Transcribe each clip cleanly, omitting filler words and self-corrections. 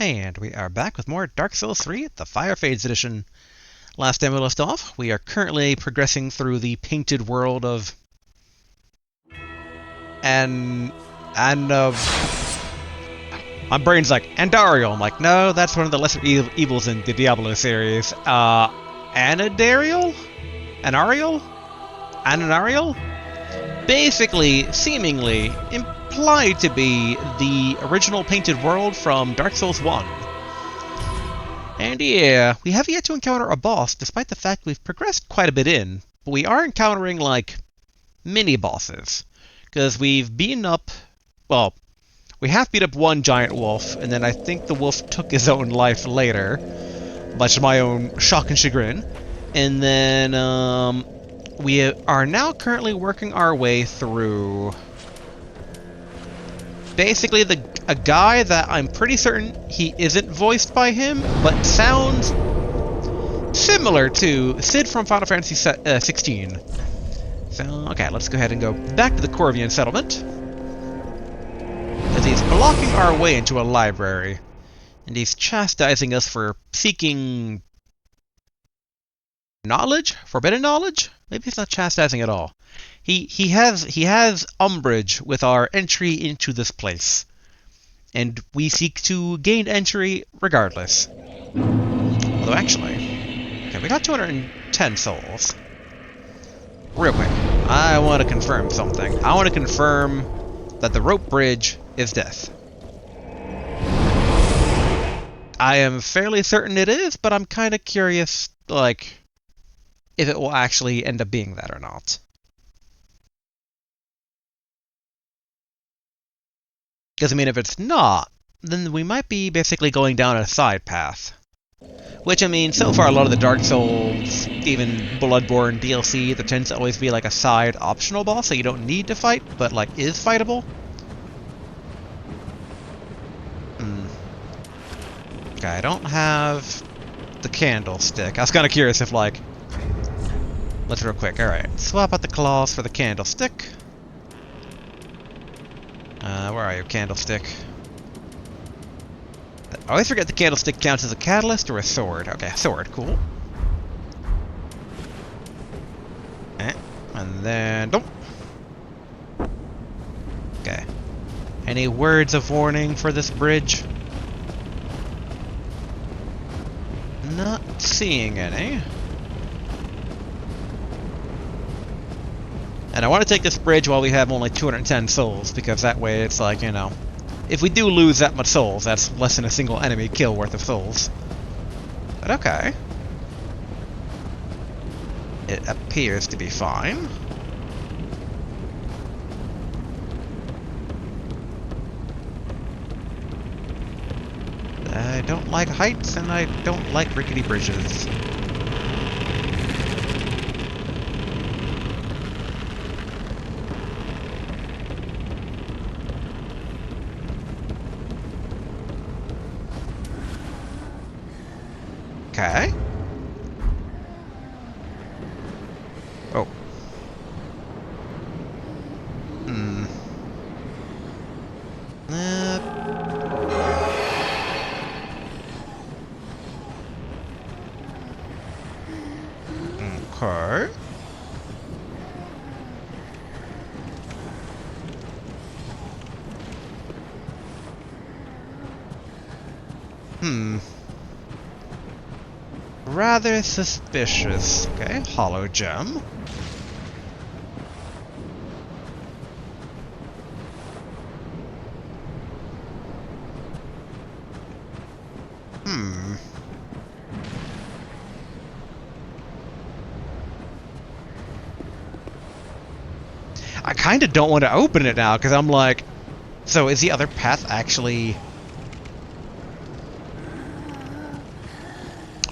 And we are back with more Dark Souls 3, the Fire Fades edition. Last time we left off, we are currently progressing through the Painted World of... my brain's like, Andariel. I'm like, no, that's one of the lesser evils in the Diablo series. Anadariel? Anariel? Ananariel? Basically, seemingly, implied to be the original Painted World from Dark Souls 1. And yeah, we have yet to encounter a boss, despite the fact we've progressed quite a bit in. But we are encountering, like, mini-bosses. Because we've beaten up... well, we have beat up one giant wolf, and then I think the wolf took his own life later. Much to my own shock and chagrin. And then, we are now currently working our way through... basically a guy that I'm pretty certain he isn't voiced by him, but sounds similar to Sid from Final Fantasy 16. So, okay, let's go ahead and go back to the Corvian settlement. As he's blocking our way into a library. And he's chastising us for seeking... knowledge? Forbidden knowledge? Maybe he's not chastising at all. He has umbrage with our entry into this place. And we seek to gain entry regardless. Although actually... okay, we got 210 souls. Real quick, I want to confirm something. I want to confirm that the rope bridge is death. I am fairly certain it is, but I'm kind of curious, like, if it will actually end up being that or not. Because, I mean, if it's not, then we might be basically going down a side path. Which, I mean, so far a lot of the Dark Souls, even Bloodborne DLC, there tends to always be like a side optional boss that you don't need to fight, but like is fightable. Okay, I don't have the candlestick. I was kind of curious if like... let's real quick, alright. Swap out the claws for the candlestick. Where are you, candlestick? I always forget the candlestick counts as a catalyst or a sword. Okay, sword, cool. Okay, and then... nope. Okay. Any words of warning for this bridge? Not seeing any. And I want to take this bridge while we have only 210 souls, because that way it's like, you know... if we do lose that much souls, that's less than a single enemy kill worth of souls. But okay. It appears to be fine. I don't like heights, and I don't like rickety bridges. Okay. Oh. Okay. Rather suspicious. Okay, hollow gem. I kind of don't want to open it now, because I'm like... so is the other path actually...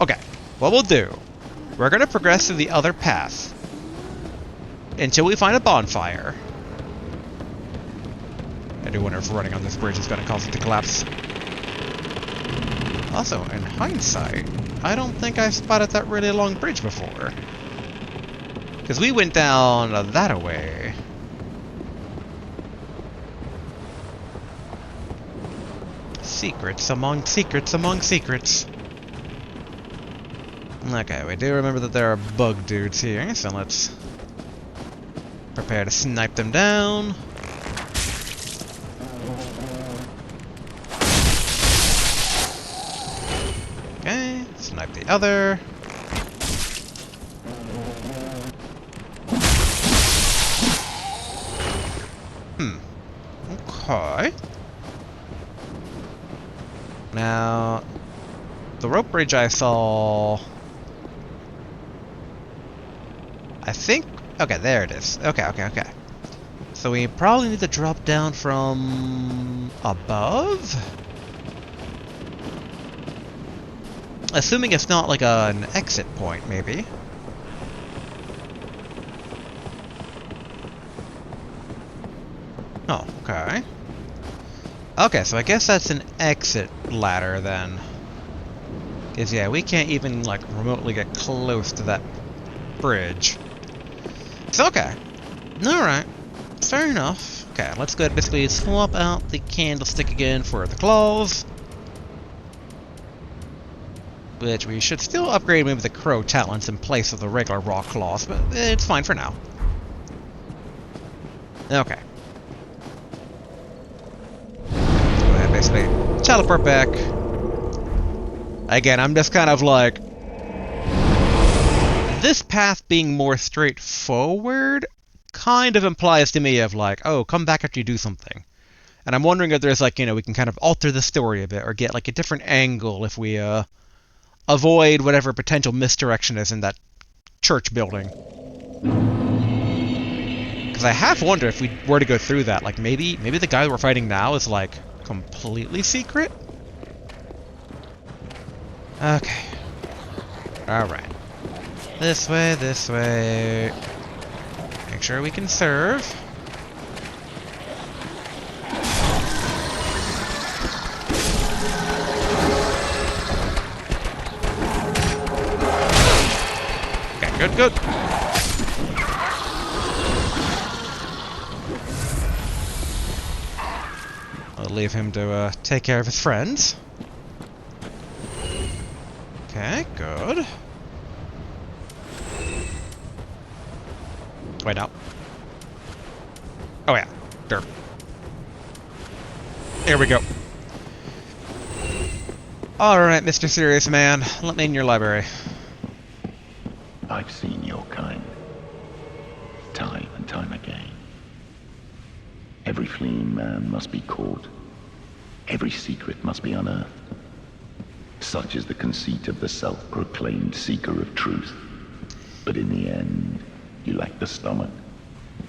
okay, what we'll do... we're going to progress through the other path. Until we find a bonfire. I do wonder if running on this bridge is going to cause it to collapse. Also, in hindsight, I don't think I spotted that really long bridge before. Because we went down that-a-way. Secrets among secrets among secrets. Okay, we do remember that there are bug dudes here, so let's prepare to snipe them down. Okay, snipe the other. Okay. Now, the rope bridge I saw... I think... Okay, there it is. Okay. So we probably need to drop down from... above? Assuming it's not like an exit point, maybe. Oh, okay. Okay, so I guess that's an exit ladder then. Because, yeah, we can't even, like, remotely get close to that bridge. So, okay. Alright. Fair enough. Okay, let's go ahead and basically swap out the candlestick again for the claws. Which we should still upgrade maybe the crow talents in place of the regular raw claws, but it's fine for now. Okay. Go ahead, basically teleport back. Again, I'm just kind of like... This path being more straightforward kind of implies to me of like, oh, come back after you do something. And I'm wondering if there's like, you know, we can kind of alter the story a bit or get like a different angle if we avoid whatever potential misdirection is in that church building. Because I half wonder if we were to go through that, like maybe the guy we're fighting now is like completely secret? Okay. Alright. This way, this way. Make sure we can serve. Okay, good. I'll leave him to take care of his friends. Okay, good. Wait, no. Oh yeah, there. There we go. Alright, Mr. Serious Man, let me in your library. I've seen your kind, time and time again. Every fleeing man must be caught. Every secret must be unearthed. Such is the conceit of the self-proclaimed seeker of truth. But in the end, you lack the stomach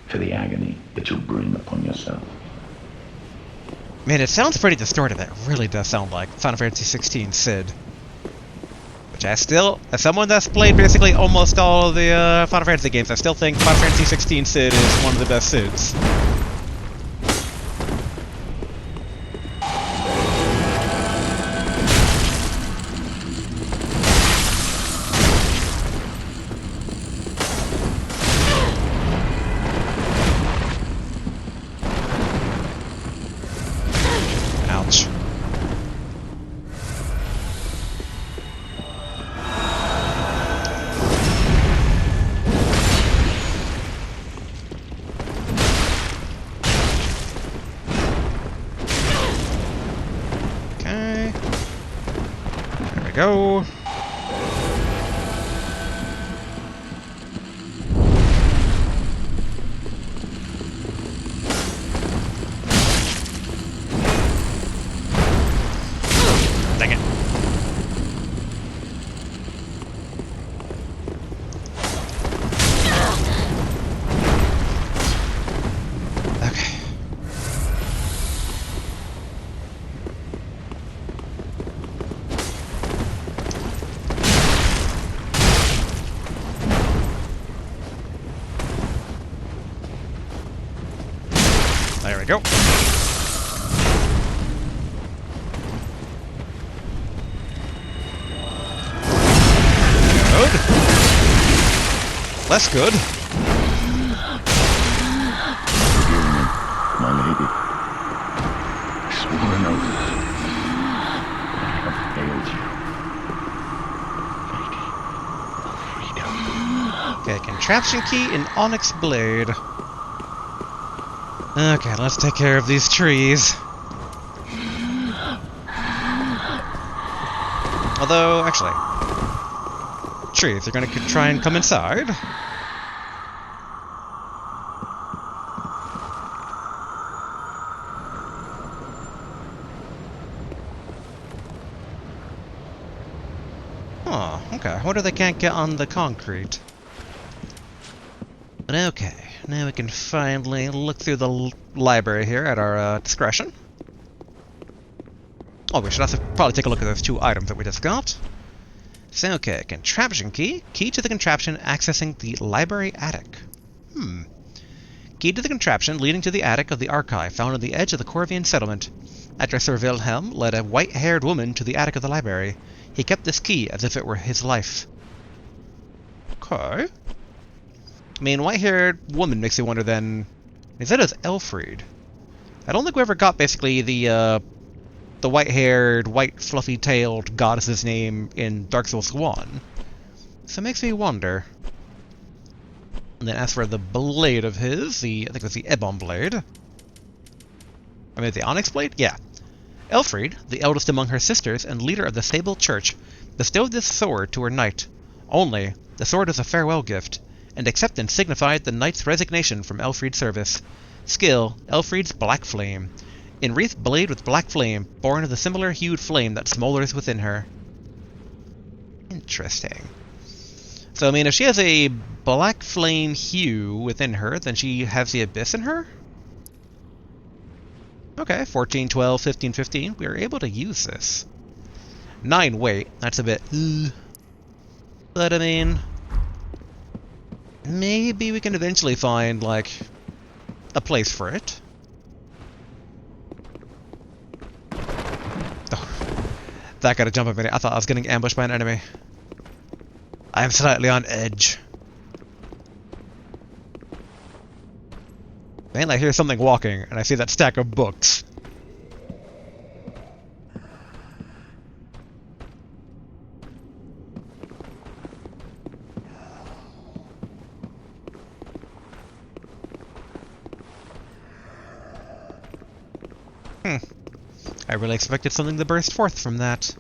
for the agony that you'll bring upon yourself. Man, it sounds pretty distorted. It really does sound like Final Fantasy 16 Sid. Which I still, as someone that's played basically almost all of the Final Fantasy games, I still think Final Fantasy 16 Sid is one of the best Sids. Ouch. Okay. There we go. Dang it. Okay. There we go. Good. Less good. My lady, I swore an oath Okay, contraption key and onyx blade. Okay, let's take care of these trees. Although, actually, trees are gonna try and come inside. Oh, okay. I wonder if they can't get on the concrete. But okay, now we can finally look through the library here at our discretion. Oh, we should also probably take a look at those 2 items that we just got. So, okay, contraption key. Key to the contraption accessing the library attic. Key to the contraption leading to the attic of the archive found on the edge of the Corvian settlement. After Sir Vilhelm led a white-haired woman to the attic of the library, he kept this key as if it were his life. Okay. I mean, white-haired woman makes you wonder then, is that as Elfriede? I don't think we ever got basically the white-haired, white fluffy-tailed goddess's name in Dark Souls 1. So it makes me wonder. And then as for the blade of his, I think it was the Ebon blade. I mean, the Onyx blade? Yeah. Elfriede, the eldest among her sisters and leader of the Sable Church, bestowed this sword to her knight. Only, the sword is a farewell gift, and acceptance signified the knight's resignation from Elfriede's service. Skill, Elfriede's Black Flame. Enwreathed blade with black flame, born of the similar hued flame that smolders within her. Interesting. So, I mean, if she has a black flame hue within her, then she has the abyss in her? Okay, 14, 12, 15, 15. We are able to use this. 9 weight. That's a bit... But, I mean... maybe we can eventually find, like, a place for it. That got to jump a minute. I thought I was getting ambushed by an enemy. I am slightly on edge. Man, I hear something walking, and I see that stack of books. I really expected something to burst forth from that.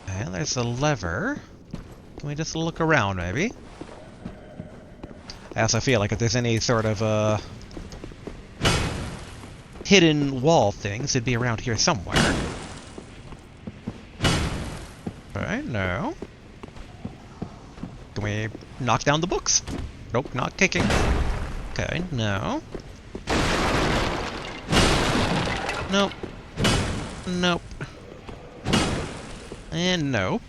And there's a lever. Can we just look around, maybe? I also feel like if there's any sort of, hidden wall things, it'd be around here somewhere. Okay, no. Can we knock down the books? Nope, not kicking. Okay, no. Nope. Nope. And nope.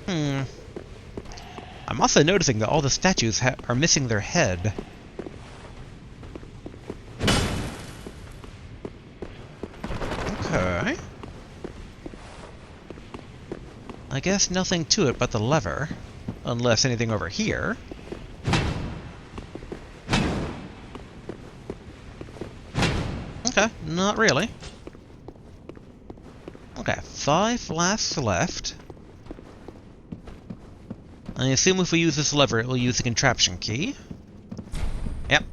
I'm also noticing that all the statues are missing their head. Okay. I guess nothing to it but the lever. Unless anything over here. Okay, not really. Okay, 5 flasks left. I assume if we use this lever, it will use the contraption key. Yep.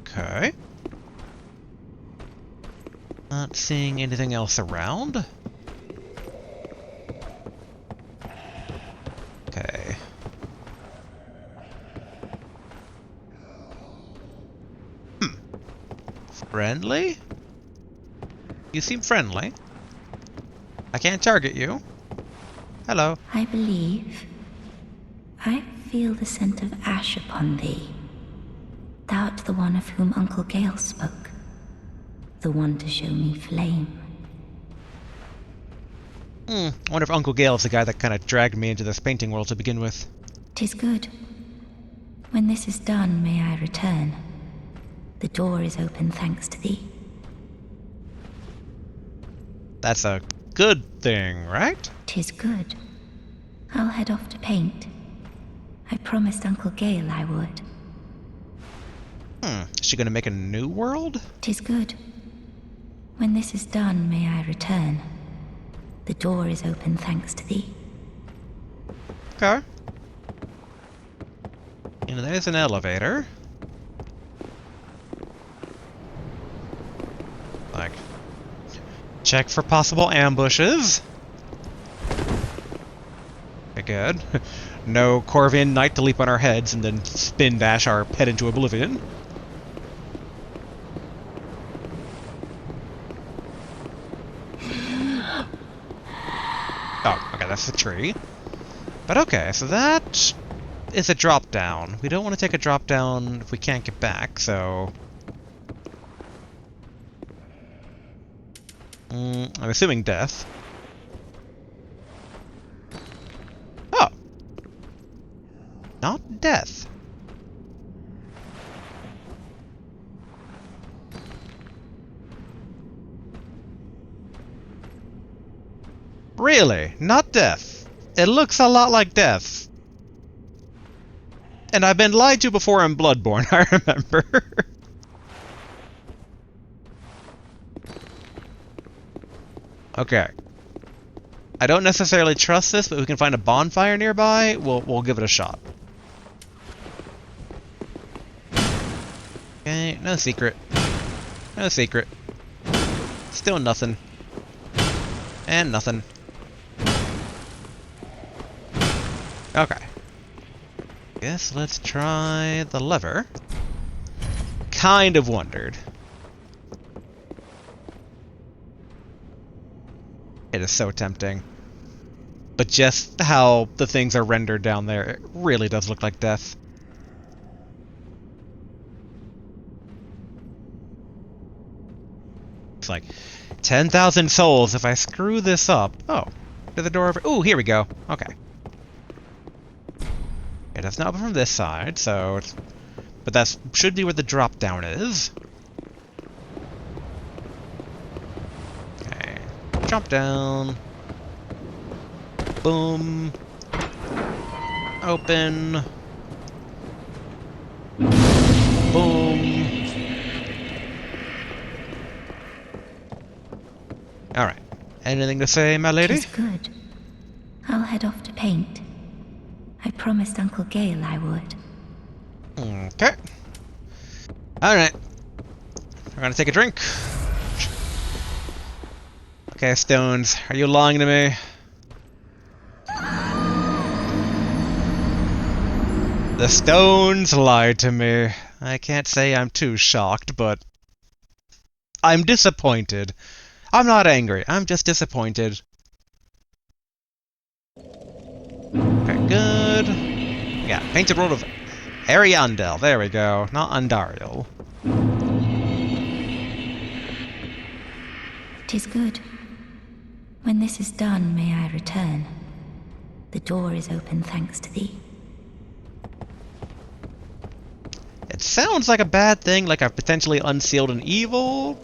Okay. Not seeing anything else around. Okay. Friendly? You seem friendly. I can't target you. Hello. I believe. I feel the scent of ash upon thee. Thou art the one of whom Uncle Gale spoke. The one to show me flame. I wonder if Uncle Gale's the guy that kind of dragged me into this painting world to begin with. 'Tis good. When this is done, may I return. The door is open thanks to thee. That's a good thing, right? 'Tis good. I'll head off to paint. I promised Uncle Gale I would. Is she gonna make a new world? 'Tis good. When this is done, may I return. The door is open thanks to thee. Okay. And there's an elevator. Like, check for possible ambushes. Okay, good. No Corvian Knight to leap on our heads and then spin dash our head into oblivion. Oh, okay, that's the tree. But okay, so that is a drop down. We don't want to take a drop down if we can't get back, so... I'm assuming death. Oh! Not death. Really? Not death. It looks a lot like death. And I've been lied to before in Bloodborne, I remember. Okay. I don't necessarily trust this, but if we can find a bonfire nearby, we'll give it a shot. Okay, no secret. No secret. Still nothing. And nothing. Okay. Guess let's try the lever. Kind of wondered. It is so tempting. But just how the things are rendered down there, it really does look like death. It's like 10,000 souls if I screw this up. Oh, to the door over. Ooh, here we go. Okay. It does not open from this side, so it's... But that should be where the drop down is. Okay. Drop down. Boom. Open. Boom. Alright. Anything to say, my lady? 'Tis good. I'll head off to paint. I promised Uncle Gale I would. Okay. Alright. We're gonna take a drink. Okay, Stones, are you lying to me? The Stones lied to me. I can't say I'm too shocked, but... I'm disappointed. I'm not angry, I'm just disappointed. Okay, good. Yeah, Painted World of Ariandel. There we go. Not Andariel. 'Tis good. When this is done, may I return. The door is open thanks to thee. It sounds like a bad thing, like I've potentially unsealed an evil,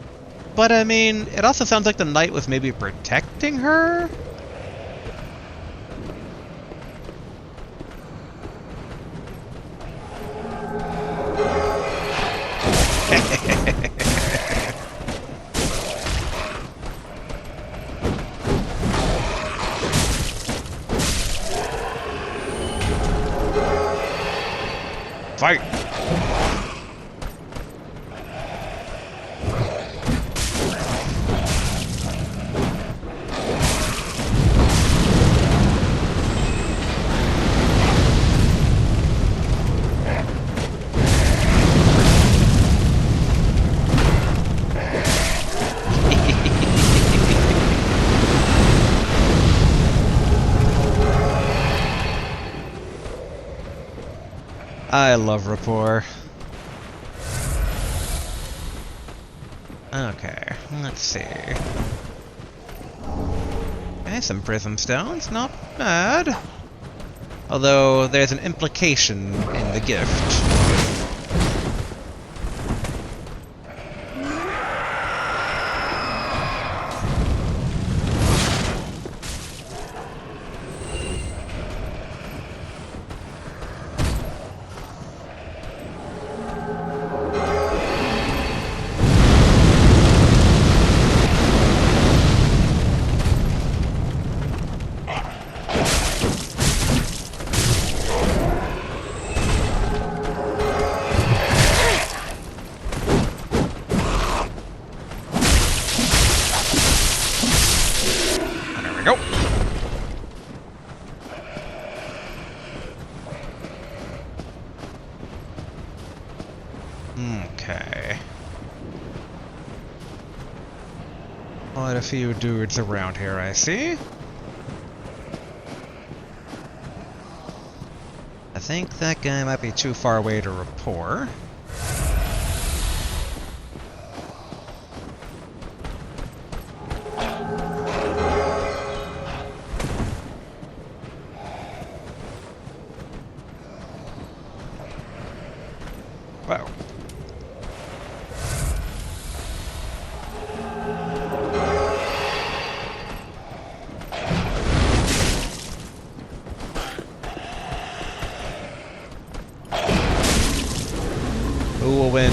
but I mean, it also sounds like the knight was maybe protecting her? Fight! I love rapport. Okay, let's see. Okay, some prism stones, not bad. Although there's an implication in the gift. go. Okay. Quite a few dudes around here, I see. I think that guy might be too far away to rapport. Wow. Who will win?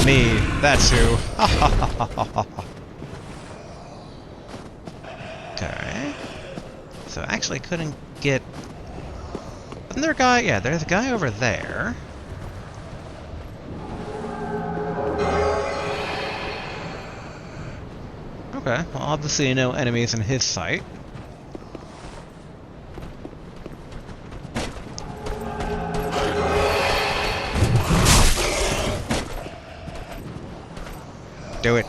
Me. That's who. Okay. So I actually couldn't get... Isn't there a guy? Yeah, there's a guy over there. Okay, well, obviously no enemies in his sight. Do it.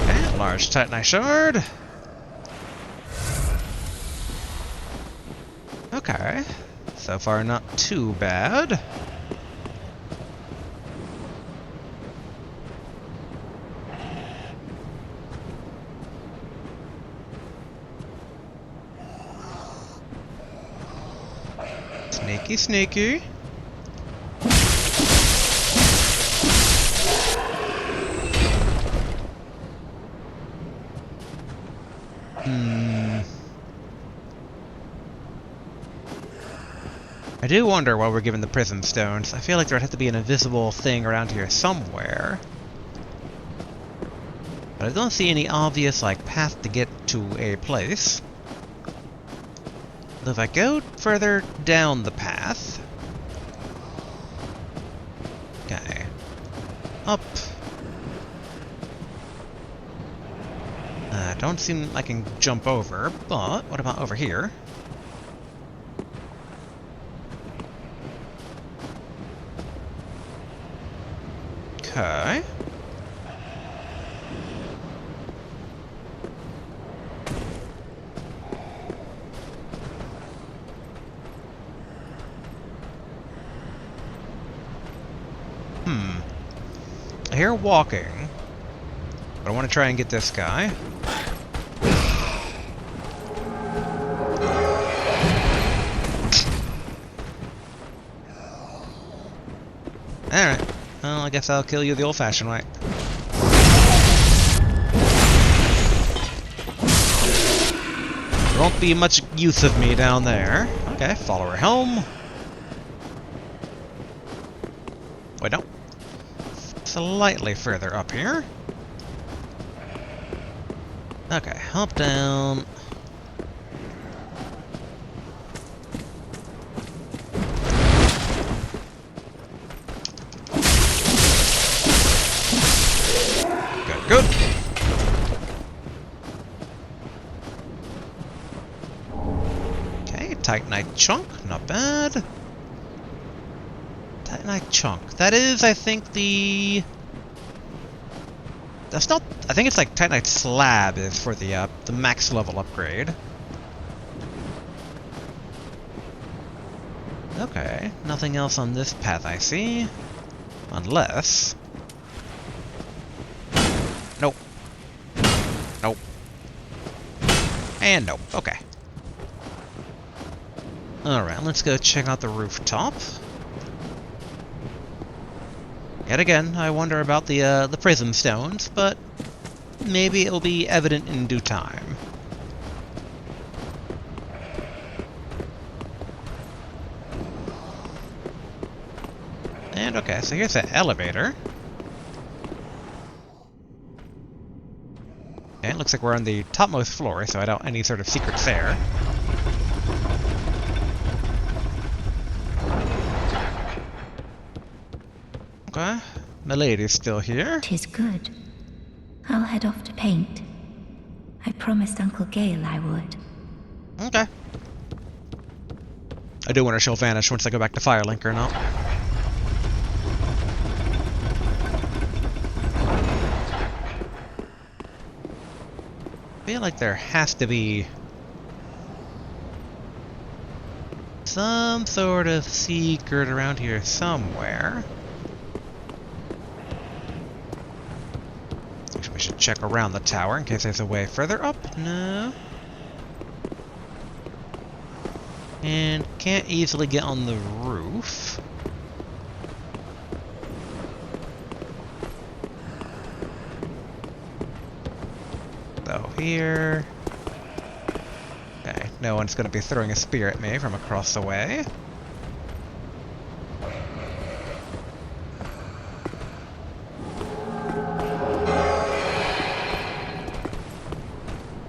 Okay, large Titanite shard. Okay, so far not too bad. Sneaky, sneaky. I do wonder why we're given the prism stones. I feel like there'd have to be an invisible thing around here somewhere. But I don't see any obvious, like, path to get to a place. If I go further down the path... Okay. Up. Don't seem like I can jump over, but what about over here? Okay. I hear walking, but I want to try and get this guy. Alright, well, I guess I'll kill you the old-fashioned way. There won't be much use of me down there. Okay, follow her home. Wait, no. Slightly further up here. Okay, hop down. Good, good. Okay, Titanite chunk, not bad. Titanite chunk. That is, I think, the... That's not... I think it's like Titanite slab is for the max level upgrade. Okay, nothing else on this path I see. Unless... Nope. Nope. And nope. Okay. Alright, let's go check out the rooftop. Yet again, I wonder about the prism stones, but maybe it'll be evident in due time. And okay, so here's the elevator. And it looks like we're on the topmost floor, so I don't any sort of secrets there. Okay, Milady's still here. 'Tis good. I'll head off to paint. I promised Uncle Gale I would. Okay. I do wonder if she'll vanish once I go back to Firelink or not. I feel like there has to be some sort of secret around here somewhere. We should check around the tower in case there's a way further up. No. And can't easily get on the roof. So here. Okay, no one's going to be throwing a spear at me from across the way.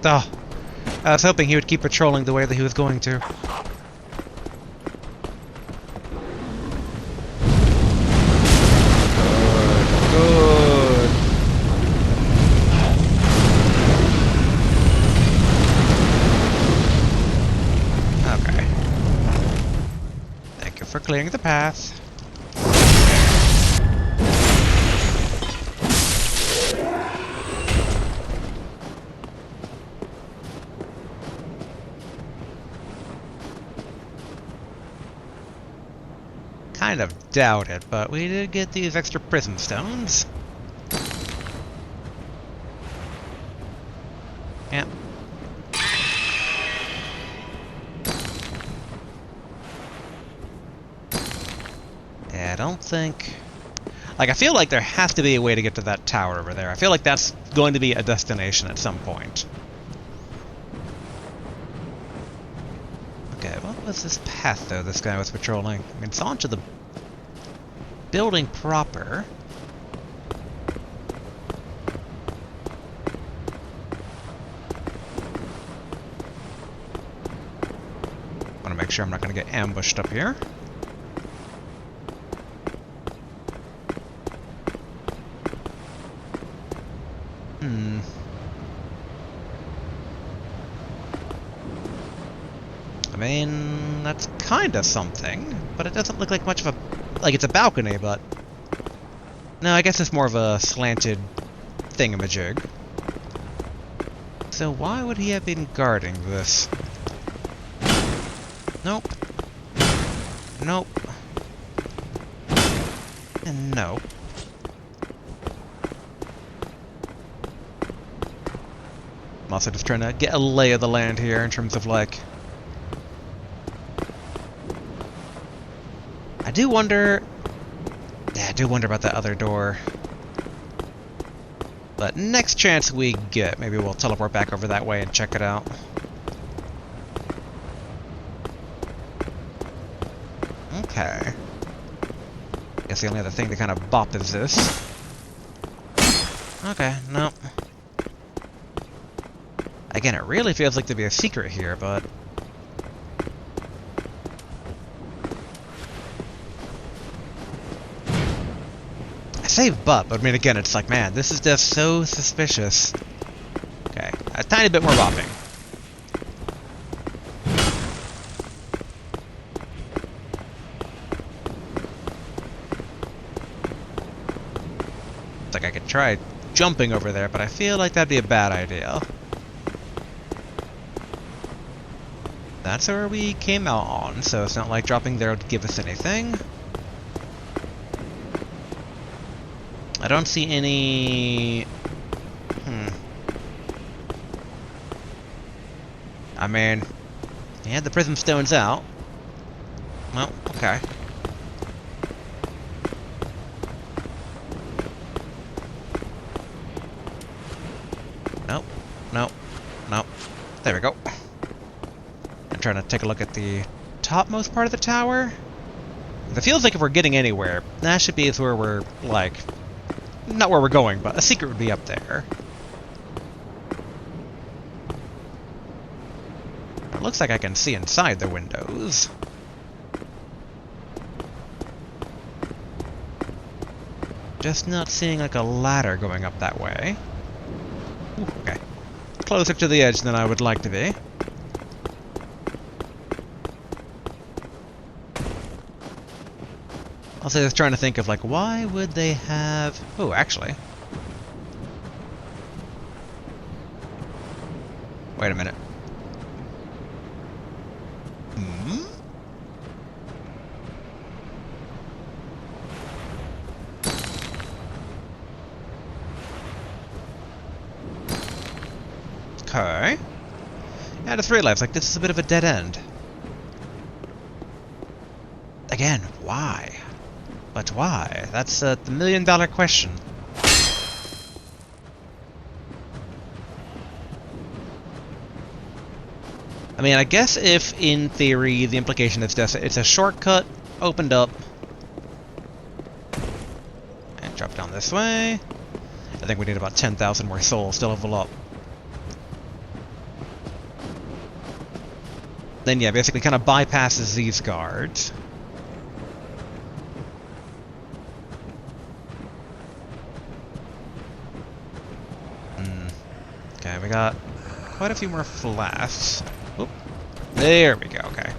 Oh, I was hoping he would keep patrolling the way that he was going to. Good. Okay. Thank you for clearing the path. Kind of doubt it, but we did get these extra prism stones. Yep. Yeah, I don't think... Like, I feel like there has to be a way to get to that tower over there. I feel like that's going to be a destination at some point. Okay, what was this path, though, this guy was patrolling? I mean, it's onto the building proper. Want to make sure I'm not going to get ambushed up here. I mean, that's kind of something, but it doesn't look like much of a... Like, it's a balcony, but... No, I guess it's more of a slanted thingamajig. So why would he have been guarding this? Nope. Nope. And no. I'm also just trying to get a lay of the land here in terms of, like... I do wonder... Yeah, I do wonder about that other door. But next chance we get, maybe we'll teleport back over that way and check it out. Okay. Guess the only other thing to kind of bop is this. Okay, no. Again, it really feels like there'd be a secret here, but... I say but I mean, again, it's like, man, this is just so suspicious. Okay, a tiny bit more bopping. It's like I could try jumping over there, but I feel like that'd be a bad idea. That's where we came out on, so it's not like dropping there would give us anything. I don't see any... I mean, he had the prism stones out. Well, okay. Nope, nope, nope. There we go. I'm trying to take a look at the topmost part of the tower. It feels like if we're getting anywhere, that should be where we're, like... Not where we're going, but a secret would be up there. It looks like I can see inside the windows. Just not seeing, like, a ladder going up that way. Ooh, okay. Closer to the edge than I would like to be. Also, just trying to think of, like, why would they have... Oh, actually. Wait a minute. Hmm? Okay. Yeah, I just realized, like, this is a bit of a dead end. Again, why? But why? That's the million-dollar question. I mean, I guess if, in theory, the implication is just it's a shortcut, opened up, and drop down this way. I think we need about 10,000 more souls to level up. Then, yeah, basically kind of bypasses these guards. Okay, we got quite a few more flasks. Oop. There we go, okay.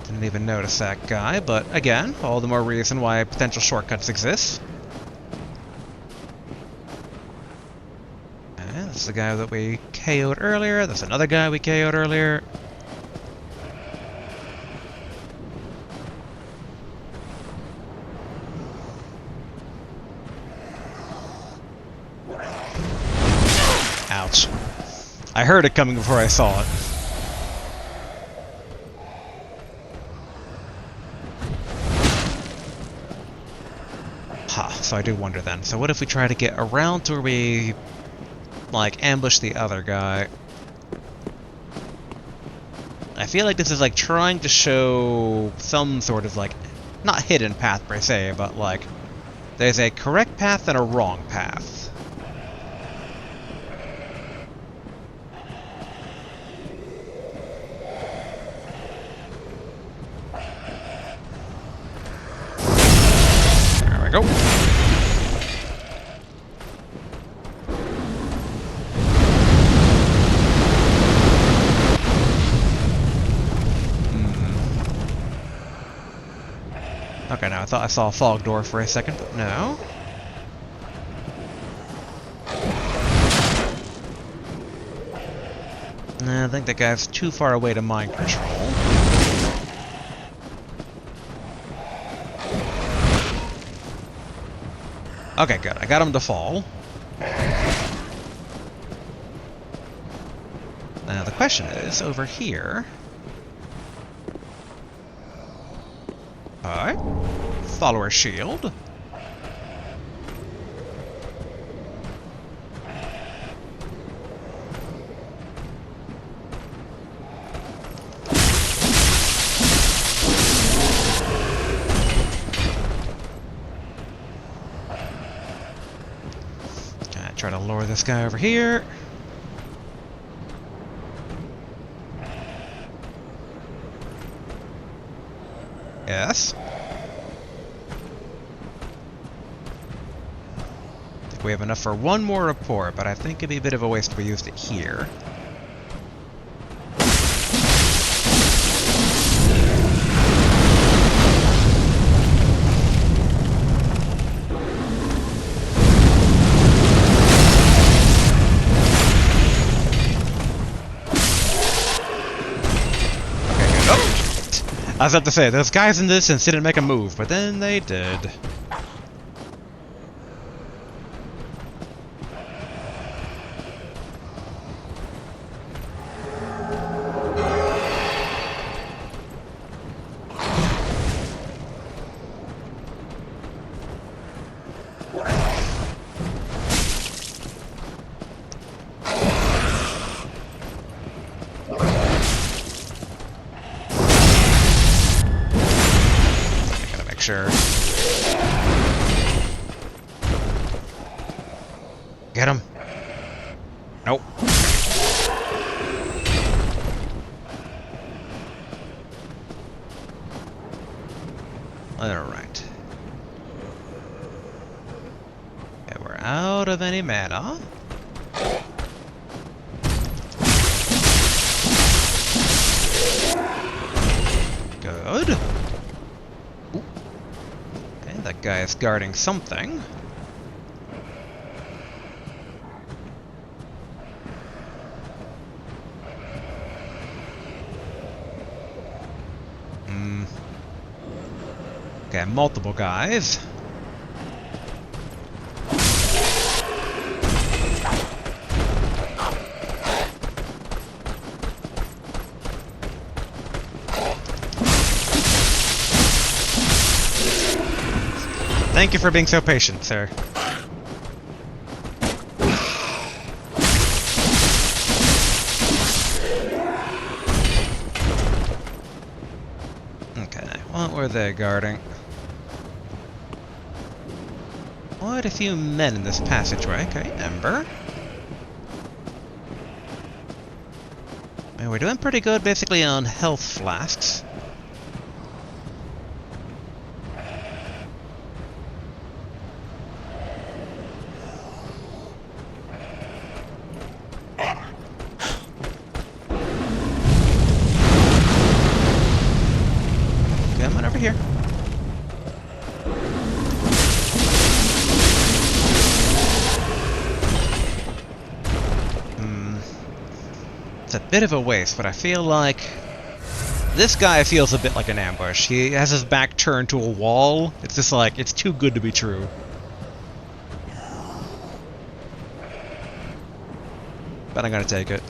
Didn't even notice that guy, but again, all the more reason why potential shortcuts exist. That's the guy that we KO'd earlier. That's another guy we KO'd earlier. Ouch. I heard it coming before I saw it. Ha, so I do wonder then. So what if we try to get around to where we... like, ambush the other guy? I feel like this is, like, trying to show some sort of, like, not hidden path per se, but, like, there's a correct path and a wrong path. There we go. Okay, now I thought I saw a fog door for a second, but no. I think that guy's too far away to mind control. Okay, good. I got him to fall. Now the question is, over here... Alright. Follower shield. Try to lure this guy over here. Yes. I think we have enough for one more report, but I think it'd be a bit of a waste if we used it here. I was about to say, those guys in the distance didn't make a move, but then they did. sure. Get him. Nope. Alright. Okay, we're out of any mana. Good. Ooh. Okay, that guy is guarding something. Okay, multiple guys. Thank you for being so patient, sir. Okay, what were they guarding? Quite a few men in this passageway. Okay, Ember. And we're doing pretty good basically on health flasks. Come on over here. It's a bit of a waste, but I feel like this guy feels a bit like an ambush. He has his back turned to a wall. It's just like, it's too good to be true. But I'm gonna take it.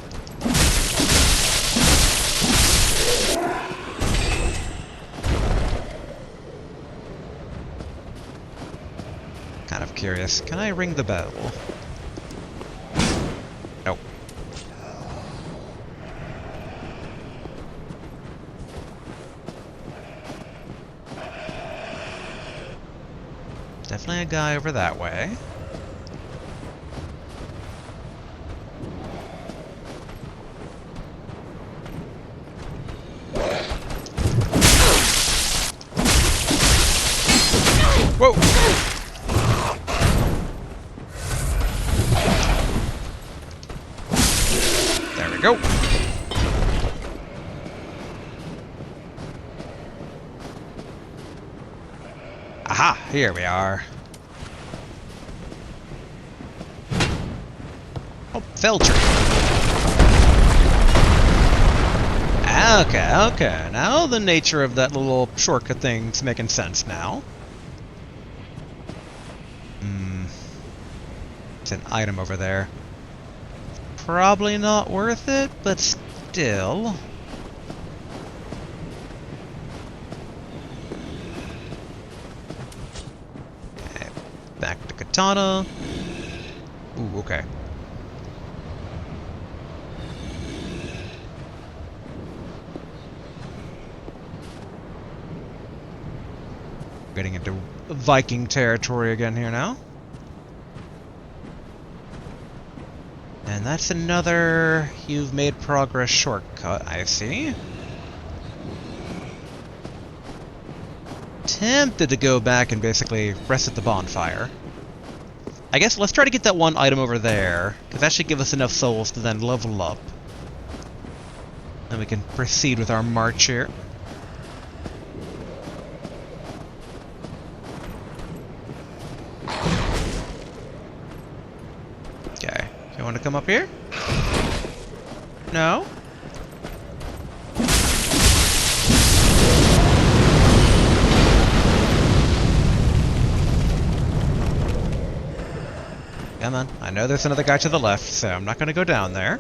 Kind of curious. Can I ring the bell? Nope. Definitely a guy over that way. Whoa! There we go. Aha! Here we are. Oh, Felcher. Okay. Now the nature of that little shortcut thing's making sense now. It's an item over there. Probably not worth it, but still. Okay, back to katana. Ooh, okay. Getting into Viking territory again here now. And that's another you've made progress shortcut, I see. Tempted to go back and basically rest at the bonfire. I guess let's try to get that one item over there, because that should give us enough souls to then level up. Then we can proceed with our march here. Okay, you want to come up here? No? Come on, I know there's another guy to the left, so I'm not going to go down there.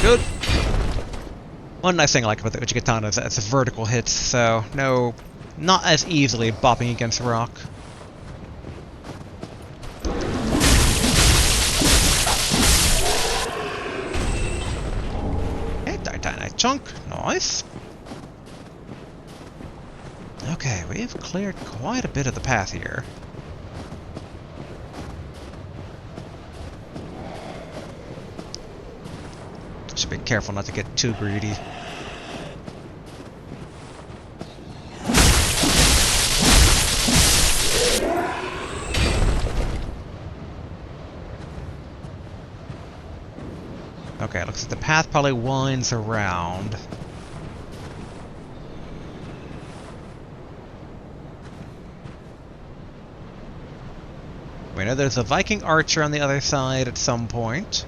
Good. One nice thing I like about the Uchikatana is that it's a vertical hit, so no, not as easily bopping against rock. chunk. Nice. Okay, we've cleared quite a bit of the path here. Should be careful not to get too greedy. Okay, looks like the path probably winds around. We know there's a Viking archer on the other side at some point.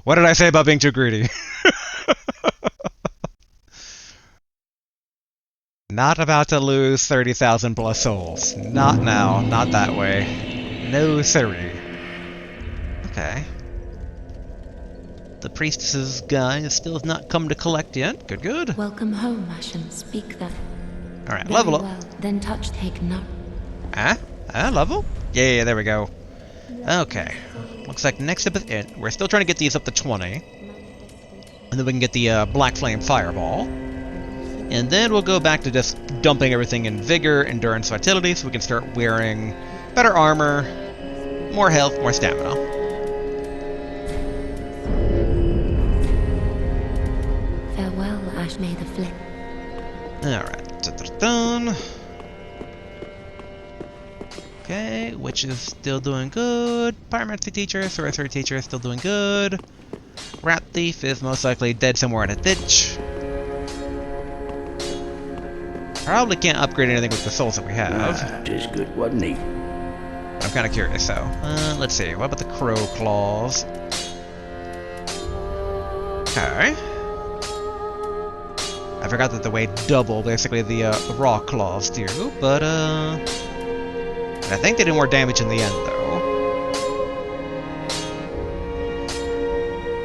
What did I say about being too greedy? Not about to lose 30,000 plus souls. Not now. Not that way. No siree. Okay. The priestess's guy still has not come to collect yet. Good, good. Welcome home, Ashen. Speak then. Alright, Very level up. well. Then touch take none. Level? Yeah, there we go. Okay. Looks like next up is it. We're still trying to get these up to 20. And then we can get the Black Flame Fireball. And then we'll go back to just dumping everything in Vigor, Endurance, Vitality, so we can start wearing better armor, more health, more stamina. Farewell, Ash May the Flip. Alright, done. Okay, Witch is still doing good. Pyromancy Teacher, Sorcery Teacher is still doing good. Rat Thief is most likely dead somewhere in a ditch. Probably can't upgrade anything with the souls that we have. Just good, wasn't he? I'm kind of curious, though. Let's see. What about the Crow Claws? Okay. I forgot that the way double, basically, the Raw Claws do, but, I think they did more damage in the end, though.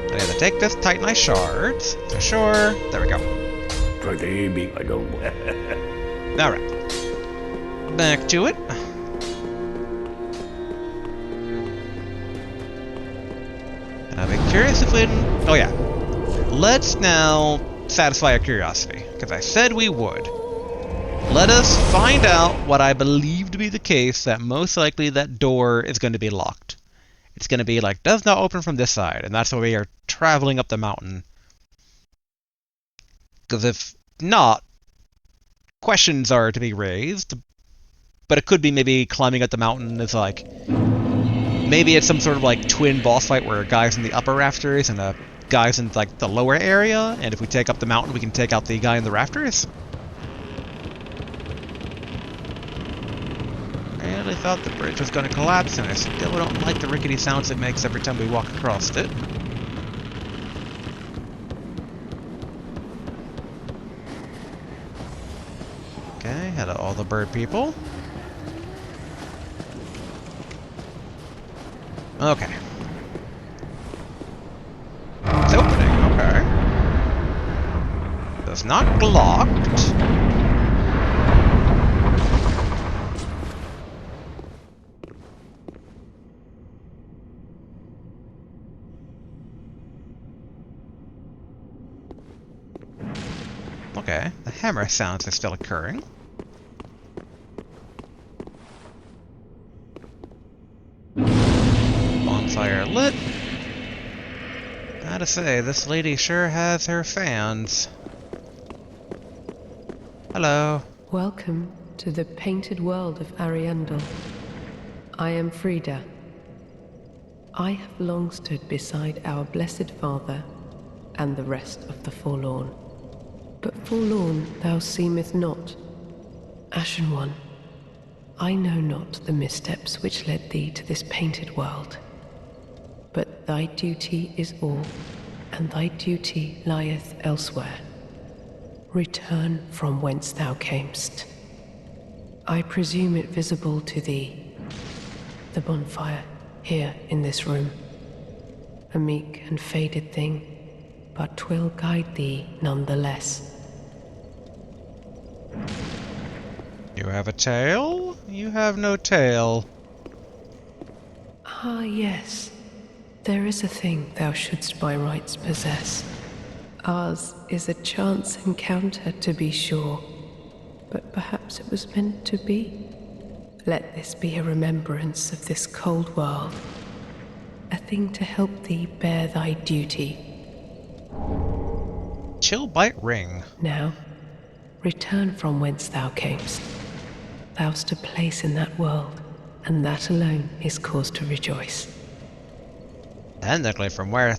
I need to take this Titanite Shards, for sure. There we go. Baby, I don't. Alright. Back to it. And I'd be curious if we... Oh yeah. Let's now satisfy our curiosity, because I said we would. Let us find out what I believe to be the case, that most likely that door is going to be locked. It's going to be like, does not open from this side, and that's why we are traveling up the mountain. Because if not, questions are to be raised, but it could be maybe climbing up the mountain is like... Maybe it's some sort of like twin boss fight where a guy's in the upper rafters and a guy's in like the lower area, and if we take up the mountain we can take out the guy in the rafters? I really thought the bridge was going to collapse, and I still don't like the rickety sounds it makes every time we walk across it. Okay, hello all the bird people. Okay. It's opening, okay. It's not locked. Okay, the hammer sounds are still occurring. Bonfire lit. Gotta say, this lady sure has her fans. Hello. Welcome to the Painted World of Ariandel. I am Frida. I have long stood beside our Blessed Father and the rest of the forlorn. But forlorn thou seemeth not. Ashen One, I know not the missteps which led thee to this painted world. But thy duty is all, and thy duty lieth elsewhere. Return from whence thou camest. I presume it visible to thee, the bonfire here in this room. A meek and faded thing, but 'twill guide thee none the less. I have a tail? You have no tail. Ah, yes. There is a thing thou shouldst by rights possess. Ours is a chance encounter, to be sure, but perhaps it was meant to be. Let this be a remembrance of this cold world, a thing to help thee bear thy duty. Chill bite ring. Now, return from whence thou camest. Thou'st a place in that world, and that alone is cause to rejoice. Technically, from where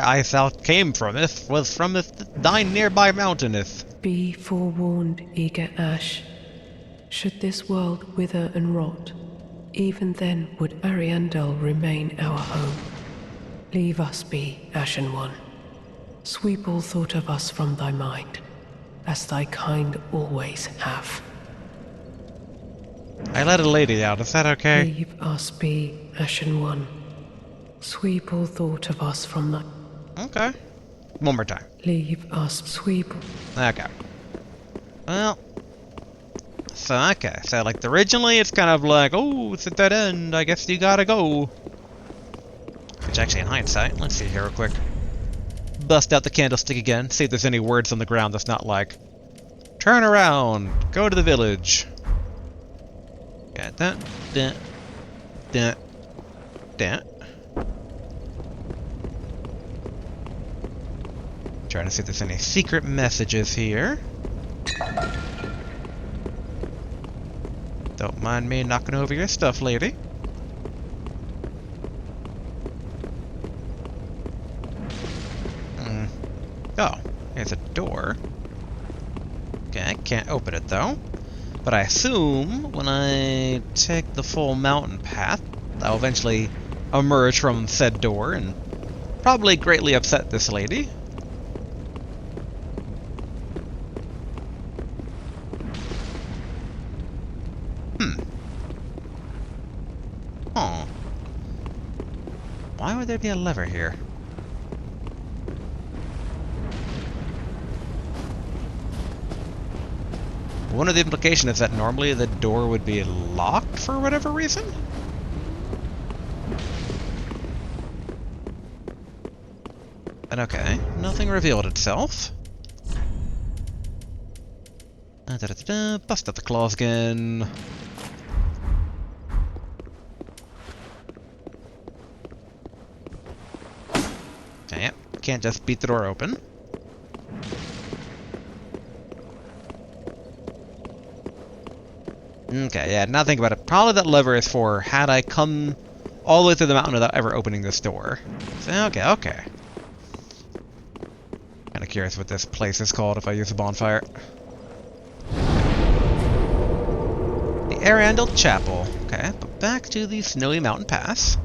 I south came from, this was from this thine nearby mountaineth. Be forewarned, eager Ash. Should this world wither and rot, even then would Ariandel remain our home. Leave us be, Ashen One. Sweep all thought of us from thy mind, as thy kind always have. I let a lady out, is that okay? Leave us be, Ashen One. Sweep all thought of us from thy... Okay. One more time. Leave us sweep... Okay. Well... So, okay. So, like, originally it's kind of like, oh, it's at that end, I guess you gotta go. Which actually, in hindsight, let's see here real quick. Bust out the candlestick again, see if there's any words on the ground that's not like, turn around, go to the village. Got that. That. Trying to see if there's any secret messages here. Don't mind me knocking over your stuff, lady. Oh, there's a door. Okay, I can't open it though. But I assume when I take the full mountain path, I'll eventually emerge from said door and probably greatly upset this lady. Oh. Why would there be a lever here? One of the implications is that normally the door would be locked for whatever reason? And okay, nothing revealed itself. Bust out the claws again. Okay, yep, can't just beat the door open. Okay, yeah, now think about it. Probably that lever is for had I come all the way through the mountain without ever opening this door. So, okay. Kinda curious what this place is called if I use a bonfire. The Ariandel Chapel. Okay, but back to the Snowy Mountain Pass.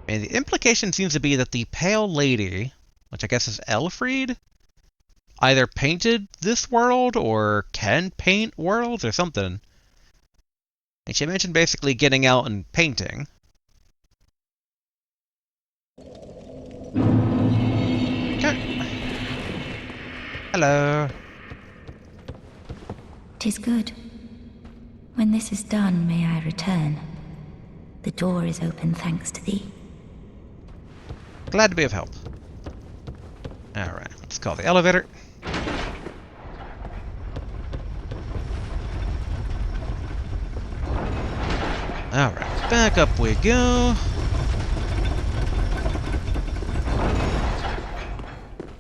And the implication seems to be that the Pale Lady, which I guess is Elfriede, either painted this world or can paint worlds or something. And she mentioned basically getting out and painting. Okay. Hello. 'Tis good. When this is done, may I return. The door is open thanks to thee. Glad to be of help. Alright, let's call the elevator. Alright, back up we go.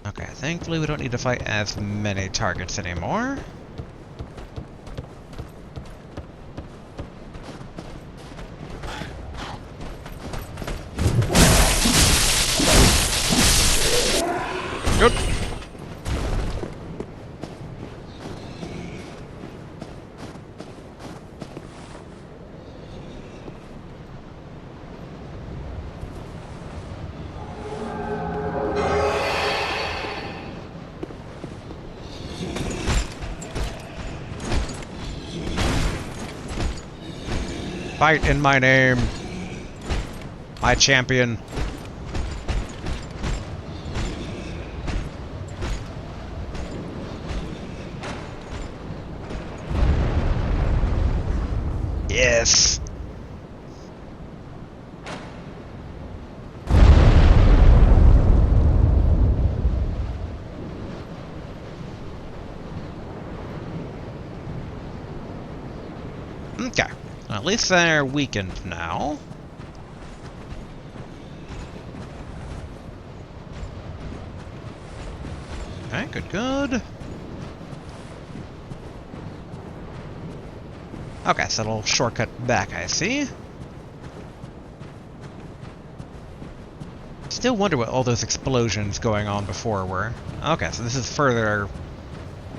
Okay, thankfully we don't need to fight as many targets anymore. Good. Fight in my name, my champion. At least they're weakened now. Okay, good, good. Okay, so a little shortcut back, I see. Still wonder what all those explosions going on before were. Okay, so this is further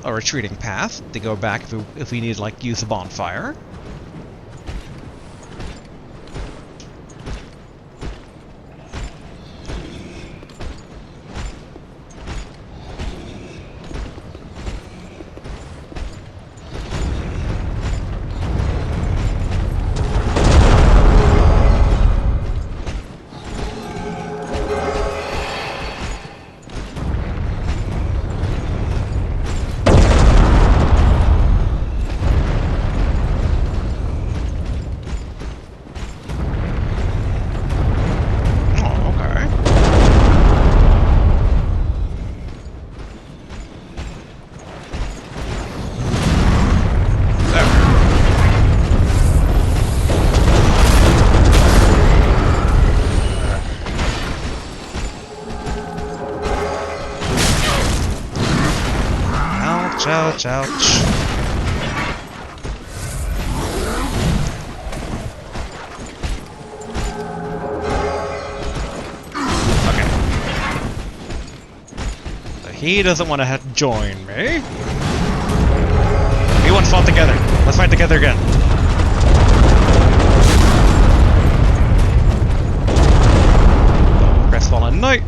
a retreating path to go back if we need to, like, use a bonfire. Ouch, ouch. Okay. So he doesn't want to join me. We once fought together. Let's fight together again. Crestfallen Knight.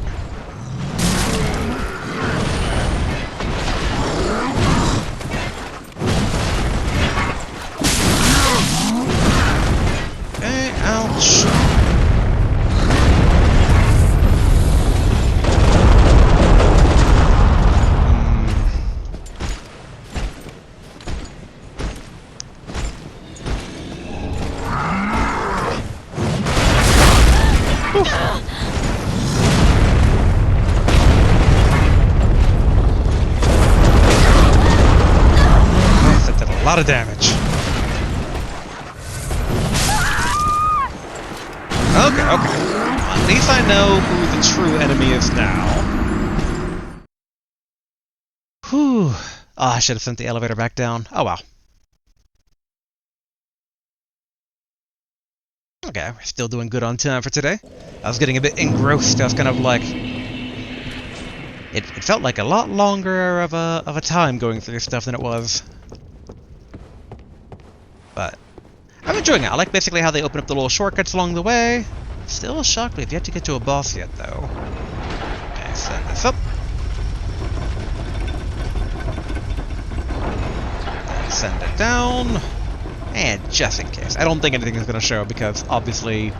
A lot of damage. Okay, okay. At least I know who the true enemy is now. Whew. Oh, I should have sent the elevator back down. Oh well. Okay, we're still doing good on time for today. I was getting a bit engrossed. I was kind of like... It felt like a lot longer of a time going through stuff than it was. But I'm enjoying it. I like basically how they open up the little shortcuts along the way. Still shocked we've yet to get to a boss yet, though. Okay, send this up. Send it down. And just in case. I don't think anything is going to show because obviously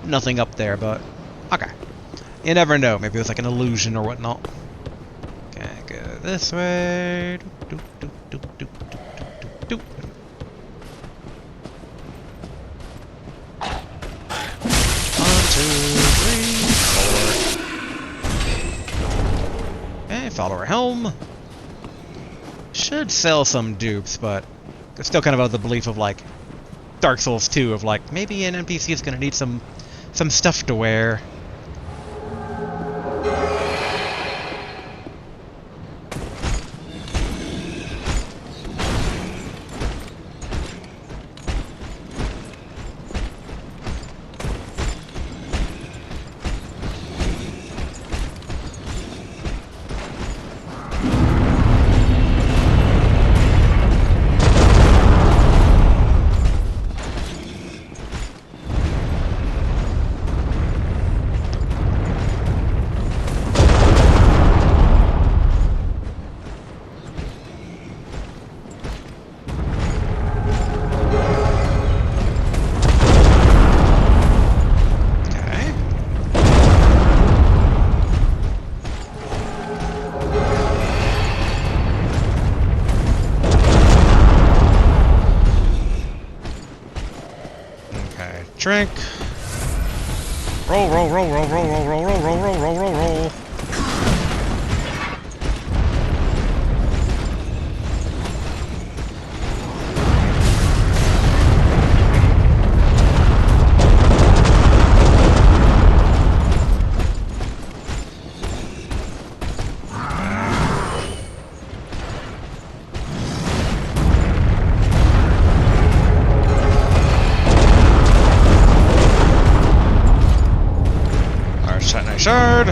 nothing up there, but okay. You never know. Maybe it was like an illusion or whatnot. Okay, go this way. Doop, doop, doop, doop, doop, doop, doop. Okay, follow our helm. Should sell some dupes, but it's still kind of the belief of like Dark Souls 2 of like maybe an NPC is gonna need some stuff to wear. Drink. Roll, roll, roll, roll, roll, roll, roll, roll, roll, roll, roll, roll, roll. shard.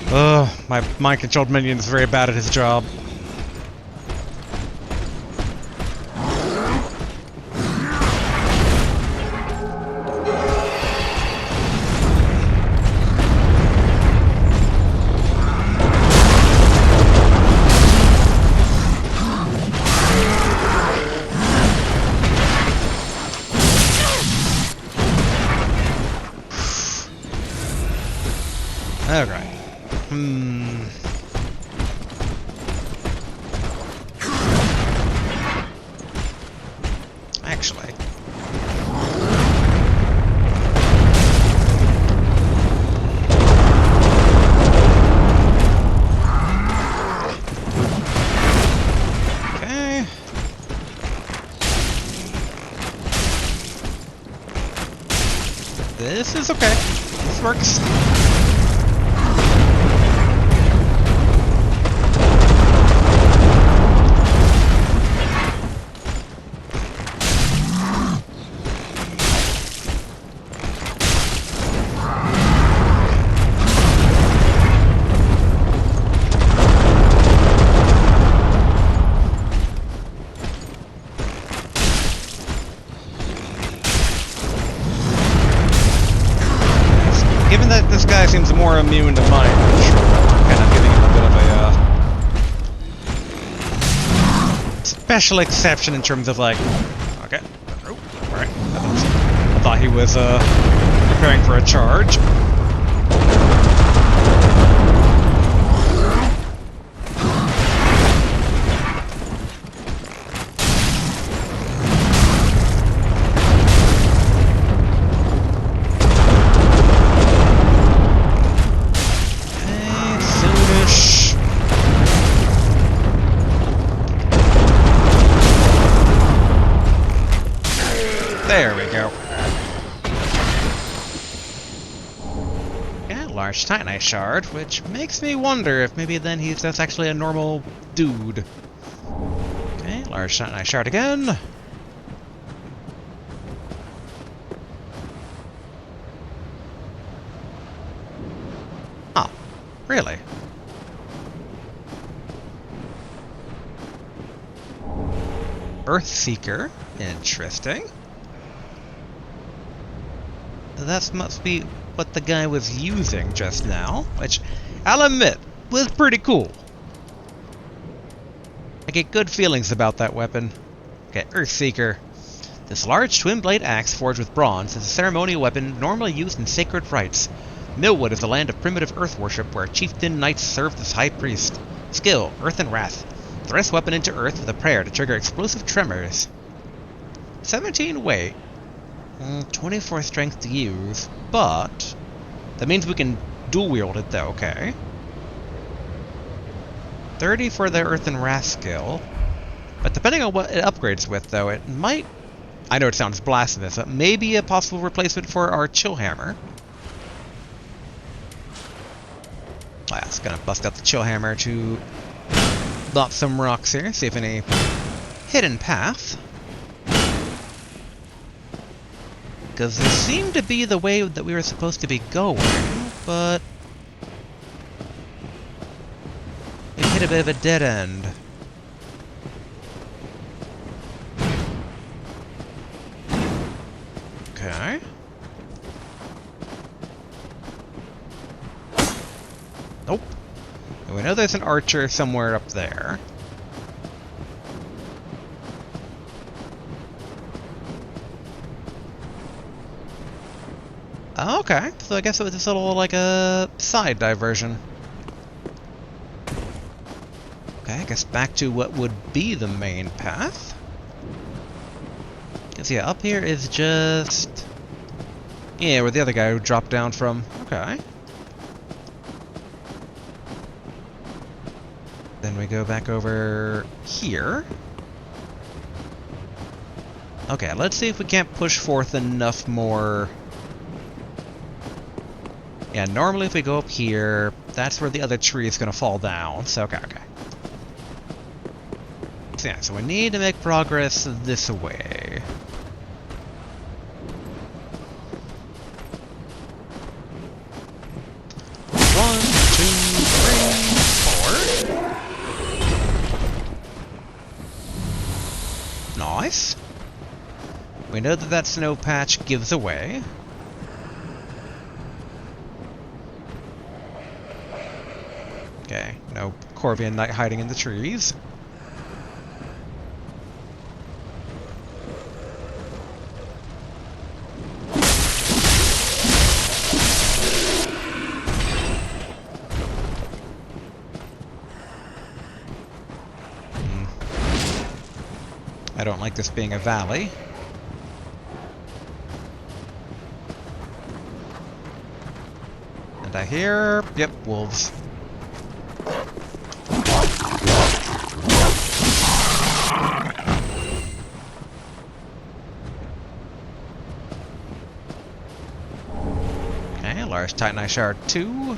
Ugh, my mind-controlled minion is very bad at his job. Alright. Actually. Okay. This is okay. This works. Given that this guy seems more immune to mine, kind of giving him a bit of a special exception in terms of like, okay, oh, all right. I thought he was preparing for a charge. There we go. Yeah, large titanite shard, which makes me wonder if maybe then that's actually a normal dude. Okay, large titanite shard again. Oh, really? Earthseeker, interesting. That must be what the guy was using just now, which, I'll admit, was pretty cool. I get good feelings about that weapon. Okay, Earthseeker. This large twin-blade axe forged with bronze is a ceremonial weapon normally used in sacred rites. Millwood is a land of primitive earth worship where chieftain knights served as high priest. Skill, Earth and Wrath. Thrust weapon into earth with a prayer to trigger explosive tremors. 17 weight. 24 strength to use, but that means we can dual wield it though, okay. 30 for the Earth and Wrath skill, but depending on what it upgrades with though, it might, I know it sounds blasphemous, but maybe a possible replacement for our chill hammer. Ah, it's gonna bust out the chill hammer to lock some rocks here, see if any hidden path. Because this seemed to be the way that we were supposed to be going, but it hit a bit of a dead end. Okay. Nope. And we know there's an archer somewhere up there. Okay, so I guess it was just a little like a side diversion. Okay, I guess back to what would be the main path. Because yeah, up here is just... yeah, where the other guy who dropped down from. Okay. Then we go back over here. Okay, let's see if we can't push forth enough more Yeah, normally if we go up here, that's where the other tree is going to fall down. So, okay. So, yeah, so we need to make progress this way. One, two, three, four. Nice. We know that snow patch gives away. Okay, no Corvian Knight hiding in the trees. I don't like this being a valley. And I hear... yep, wolves. Okay, large Titanite Shard 2.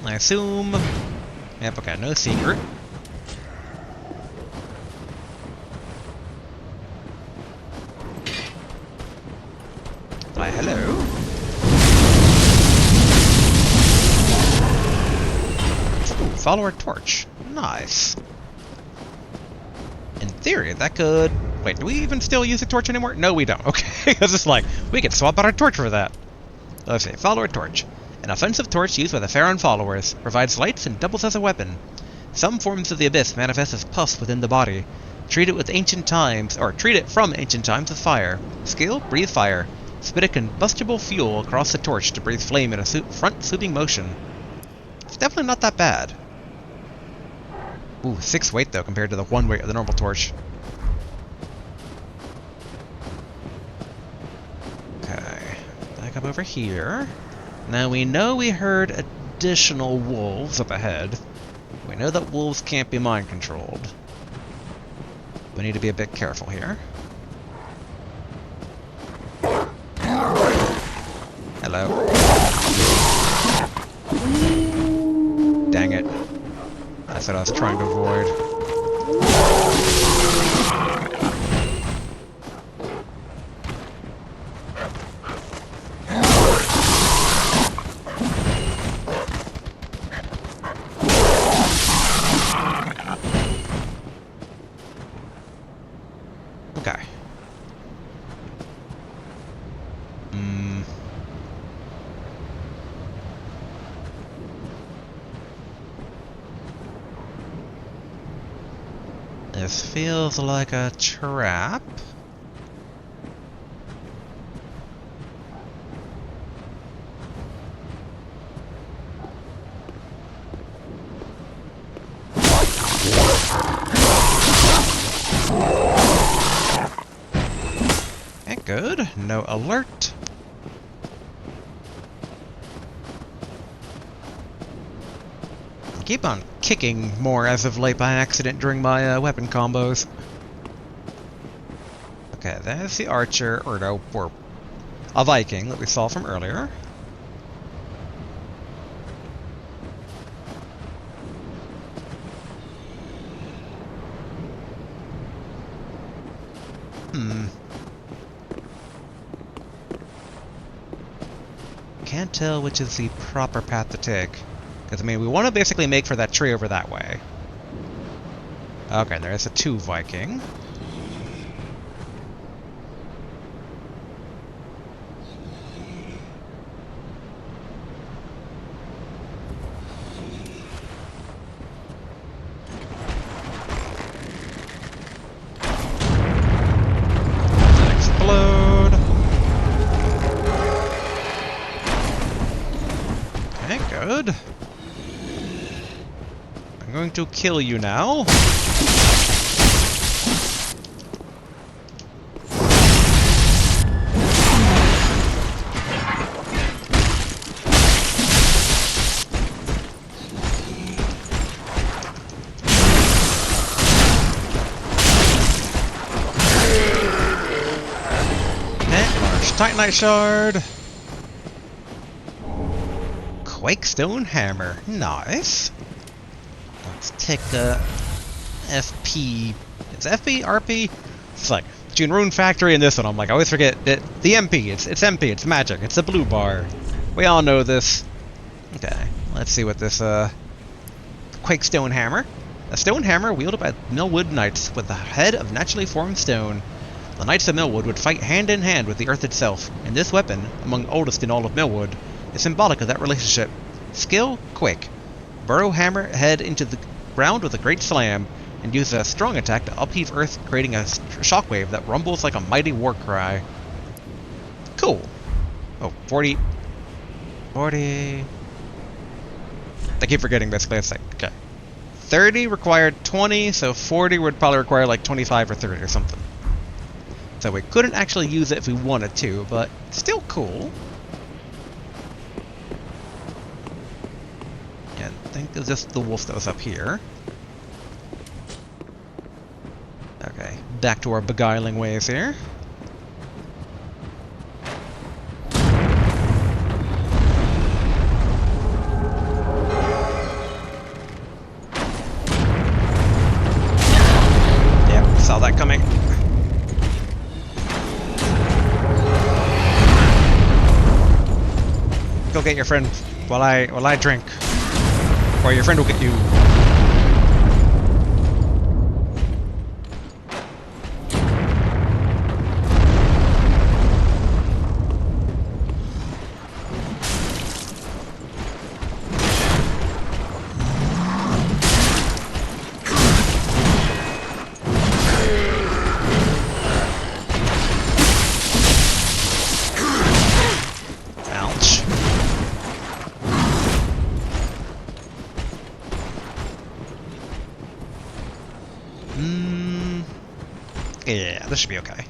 I assume... yep, okay, no secret. Why, hello. Ooh, follower torch. Nice. In theory, that could... wait, do we even still use the torch anymore? No, we don't. Okay, I was just like, we could swap out our torch for that. Let's see, follower torch. An offensive torch used by the Pharaon followers, provides lights and doubles as a weapon. Some forms of the abyss manifest as pus within the body. Treat it from ancient times with fire. Skill, breathe fire. Spit a combustible fuel across the torch to breathe flame in a front sweeping motion. It's definitely not that bad. Ooh, 6 weight though compared to the 1 weight of the normal torch. Okay, back up over here. Now we know we heard additional wolves up ahead. We know that wolves can't be mind controlled. We need to be a bit careful here. Hello. Dang it. That's what I was trying to avoid. Okay. This feels like a trap. Okay, good. No alert. I keep on kicking more as of late by accident during my weapon combos. Okay, there's the archer, or no, or a Viking that we saw from earlier. Can't tell which is the proper path to take. Because, I mean, we want to basically make for that tree over that way. Okay, there's a 2 Viking. Explode. Okay, good. I'm going to kill you now. Titanite shard. Quakestone hammer. Nice. Let's take a FP. It's FP? RP? It's like between Rune Factory and this one. I'm like, I always forget that the MP. It's MP. It's magic. It's the blue bar. We all know this. Okay. Let's see what this Quakestone hammer. A stone hammer wielded by Millwood Knights with the head of naturally formed stone. The Knights of Millwood would fight hand in hand with the earth itself, and this weapon, among the oldest in all of Millwood, is symbolic of that relationship. Skill, quick. Burrow hammer head into the ground with a great slam, and use a strong attack to upheave earth, creating a shockwave that rumbles like a mighty war cry. Cool. Oh, 40. 40. I keep forgetting basically. It's like, okay. 30 required 20, so 40 would probably require like 25 or 30 or something. So we couldn't actually use it if we wanted to, but still cool. Yeah, I think it's just the wolf that was up here. Okay, back to our beguiling ways here. Yep, saw that coming. Go get your friend while I drink, or your friend will get you. Yeah, this should be okay.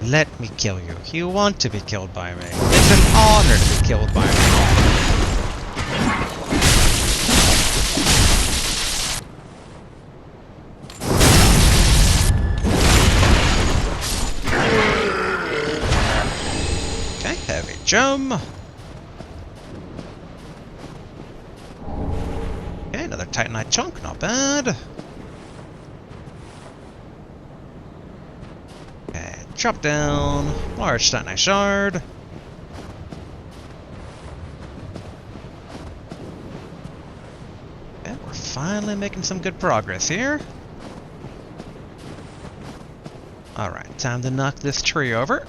Let me kill you. You want to be killed by me. It's an honor to be killed by me. Okay, heavy jump. Another Titanite chunk, not bad. Okay, drop down, large Titanite shard. Okay, we're finally making some good progress here. Alright, time to knock this tree over.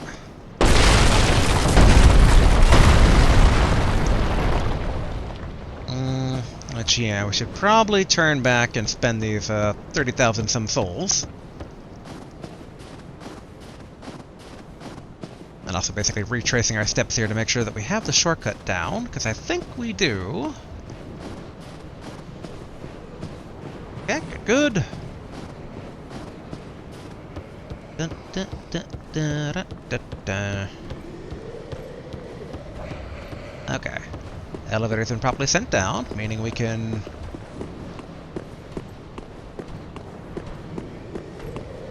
Which, yeah, we should probably turn back and spend these 30,000 some souls. And also basically retracing our steps here to make sure that we have the shortcut down, because I think we do. Okay, good. Dun, dun, dun, dun, dun, dun, dun. Okay. Elevator's been properly sent down, meaning we can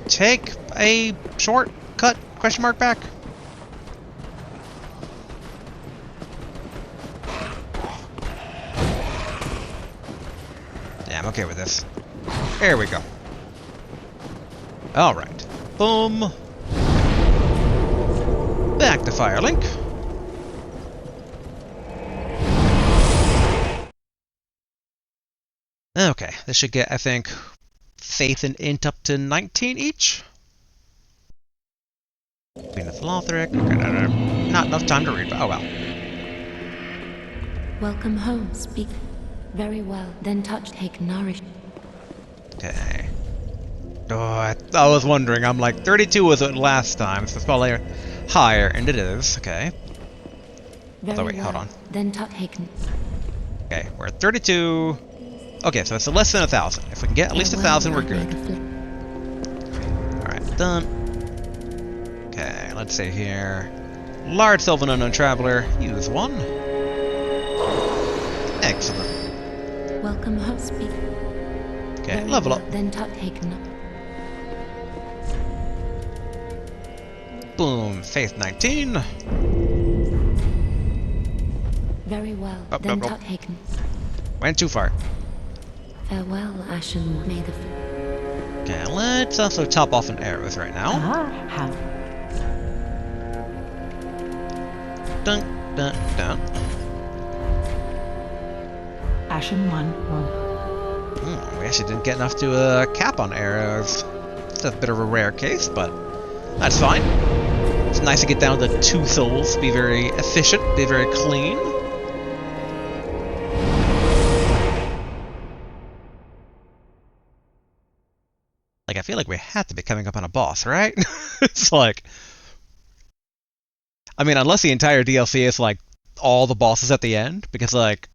take a shortcut question mark back. Yeah, I'm okay with this. There we go. Alright. Boom. Back to Firelink. Okay, this should get, I think, Faith and Int up to 19 each. Venus Lothric. Okay, no. Not enough time to read, but oh well. Welcome home, speak. Very well, then touch, take, nourish. Okay. Oh, I was wondering. I'm like, 32 was it last time, so it's probably higher, and it is. Okay. Very Oh, wait, well, hold on. then touch, take. Okay, we're at 32. Okay, so it's less than 1,000. If we can get at least 1,000, we're good. Alright, done. Okay, let's see here. Large Sylvan Unknown Traveler. Use one. Excellent. Welcome home, speak. Okay, Very level well, up. then touch, take. Boom, faith 19. Very well, Oh, then oh, oh. Tuthagen. Went too far. Farewell, Ashen. May the... Okay, let's also top off on arrows right now. How? Dun, dun, dun. Ashen 1. We actually didn't get enough to cap on arrows. It's a bit of a rare case, but that's fine. It's nice to get down to 2 souls, be very efficient, be very clean. Like, I feel like we have to be coming up on a boss, right? It's like... I mean, unless the entire DLC is, like, all the bosses at the end, because, like...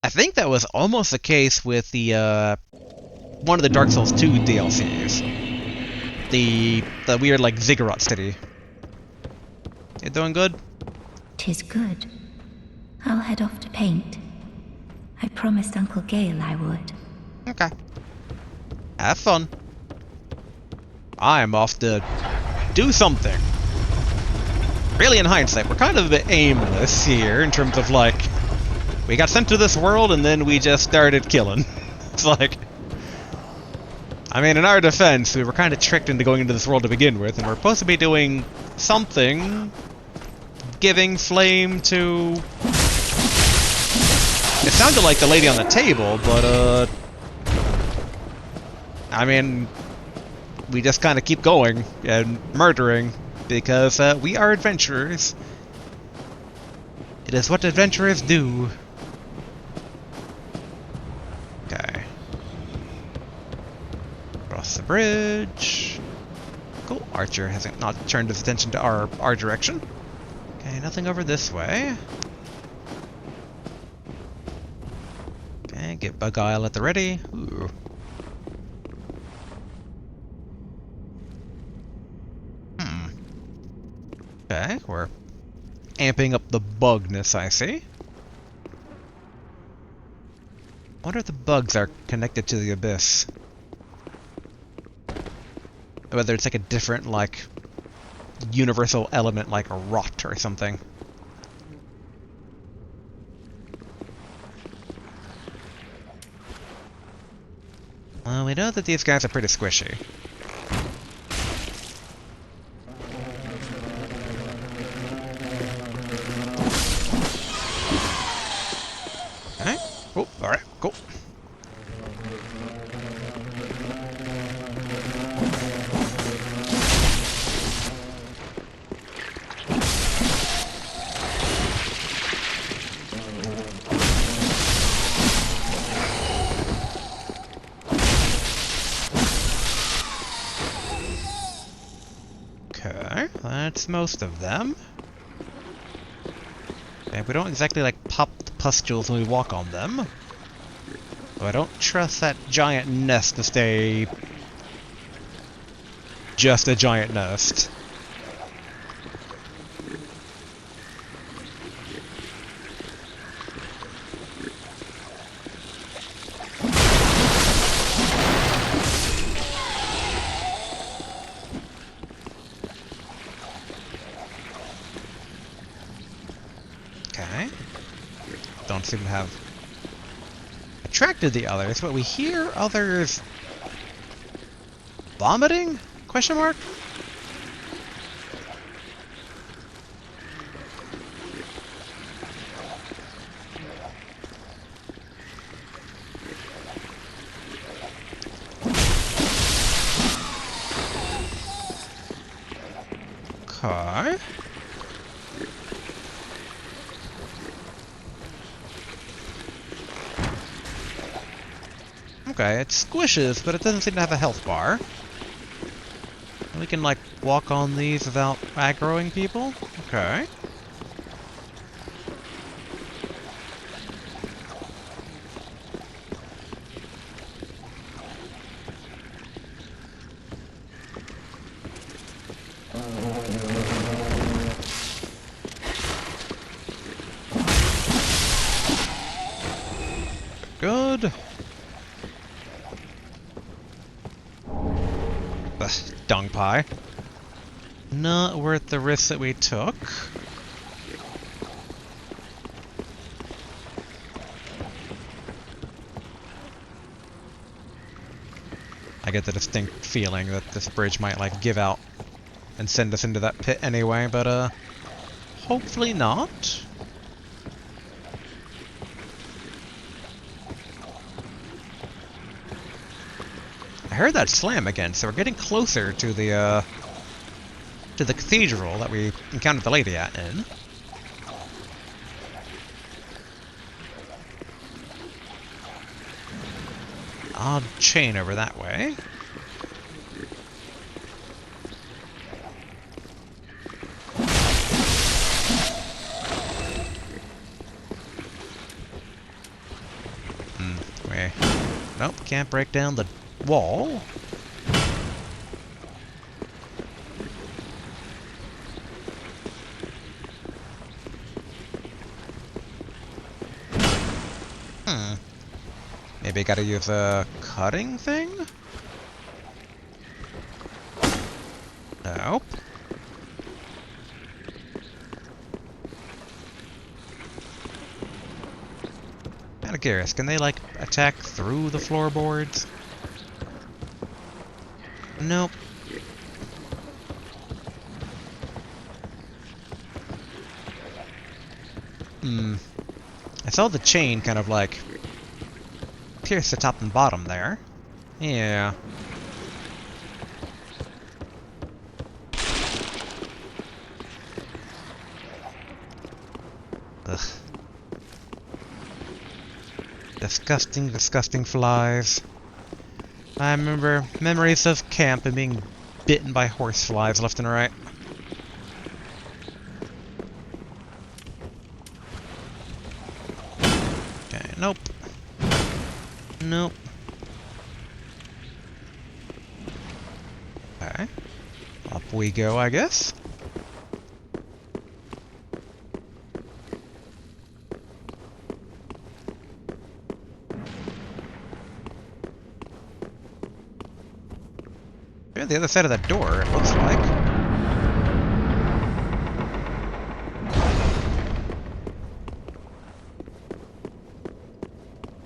I think that was almost the case with the, one of the Dark Souls 2 DLCs. The weird, like, ziggurat city. You doing good? 'Tis good. I'll head off to paint. I promised Uncle Gale I would. Okay. Have fun. I'm off to do something. Really, in hindsight, we're kind of a bit aimless here in terms of, like, we got sent to this world and then we just started killing. It's like... I mean, in our defense, we were kind of tricked into going into this world to begin with, and we're supposed to be doing something, giving flame to... It sounded like the lady on the table, but, I mean, we just kind of keep going and murdering, because we are adventurers. It is what adventurers do. Okay. Cross the bridge. Cool. Archer hasn't not turned his attention to our direction. Okay, nothing over this way. Okay, get Bug Isle at the ready. Ooh. Okay, we're amping up the bugness, I see. I wonder if the bugs are connected to the abyss. Whether it's like a different, like, universal element like a rot or something. Well, we know that these guys are pretty squishy. Okay. Oh, alright, cool. Okay, that's most of them. Okay, we don't exactly like pop the pustules when we walk on them. So I don't trust that giant nest to stay just a giant nest. Okay. Don't seem to have attracted the others, but we hear others vomiting? Question mark? Okay. Okay, it squishes, but it doesn't seem to have a health bar. We can, like, walk on these without aggroing people? Okay. Good. Dung pie. Not worth the risk that we took. I get the distinct feeling that this bridge might, like, give out and send us into that pit anyway, but, hopefully not. I heard that slam again, so we're getting closer to the cathedral that we encountered the lady at in. Odd chain over that way. Wait. Nope, can't break down the wall. Maybe gotta use a cutting thing? Nope. Kinda curious, can they, like, attack through the floorboards? Nope. I saw the chain kind of, like, pierce the top and bottom there. Yeah. Ugh. Disgusting, disgusting flies. I remember memories of camp and being bitten by horse flies left and right. Okay, nope. Nope. Okay. Up we go, I guess. We're on the other side of that door, it looks like.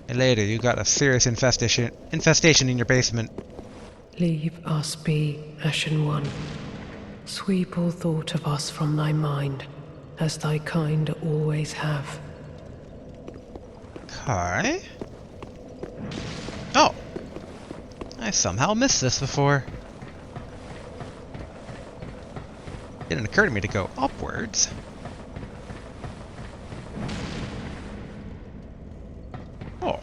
Hey lady, you got a serious infestation in your basement. Leave us be, Ashen One. Sweep all thought of us from thy mind, as thy kind always have. Okay. Oh! I somehow missed this before. Didn't occur to me to go upwards. Oh.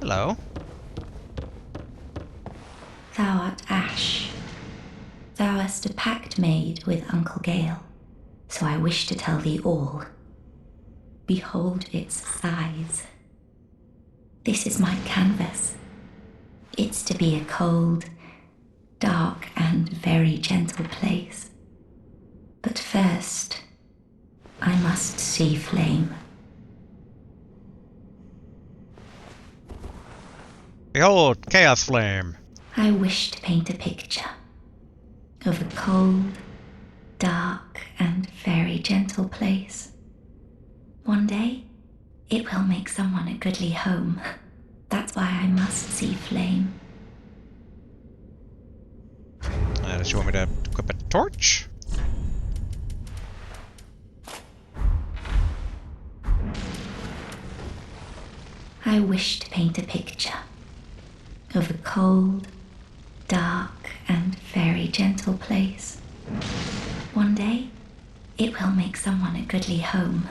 Hello. Thou art Ash. Thou hast a pact made with Uncle Gale, so I wish to tell thee all. Behold its size. This is my canvas. It's to be a cold, dark, and very gentle place. But first, I must see flame. Behold, Chaos Flame. I wish to paint a picture of a cold, dark, and very gentle place. One day, it will make someone a goodly home. That's why I must see flame. Does she want me to equip a torch? I wish to paint a picture of a cold, dark, and very gentle place. One day, it will make someone a goodly home.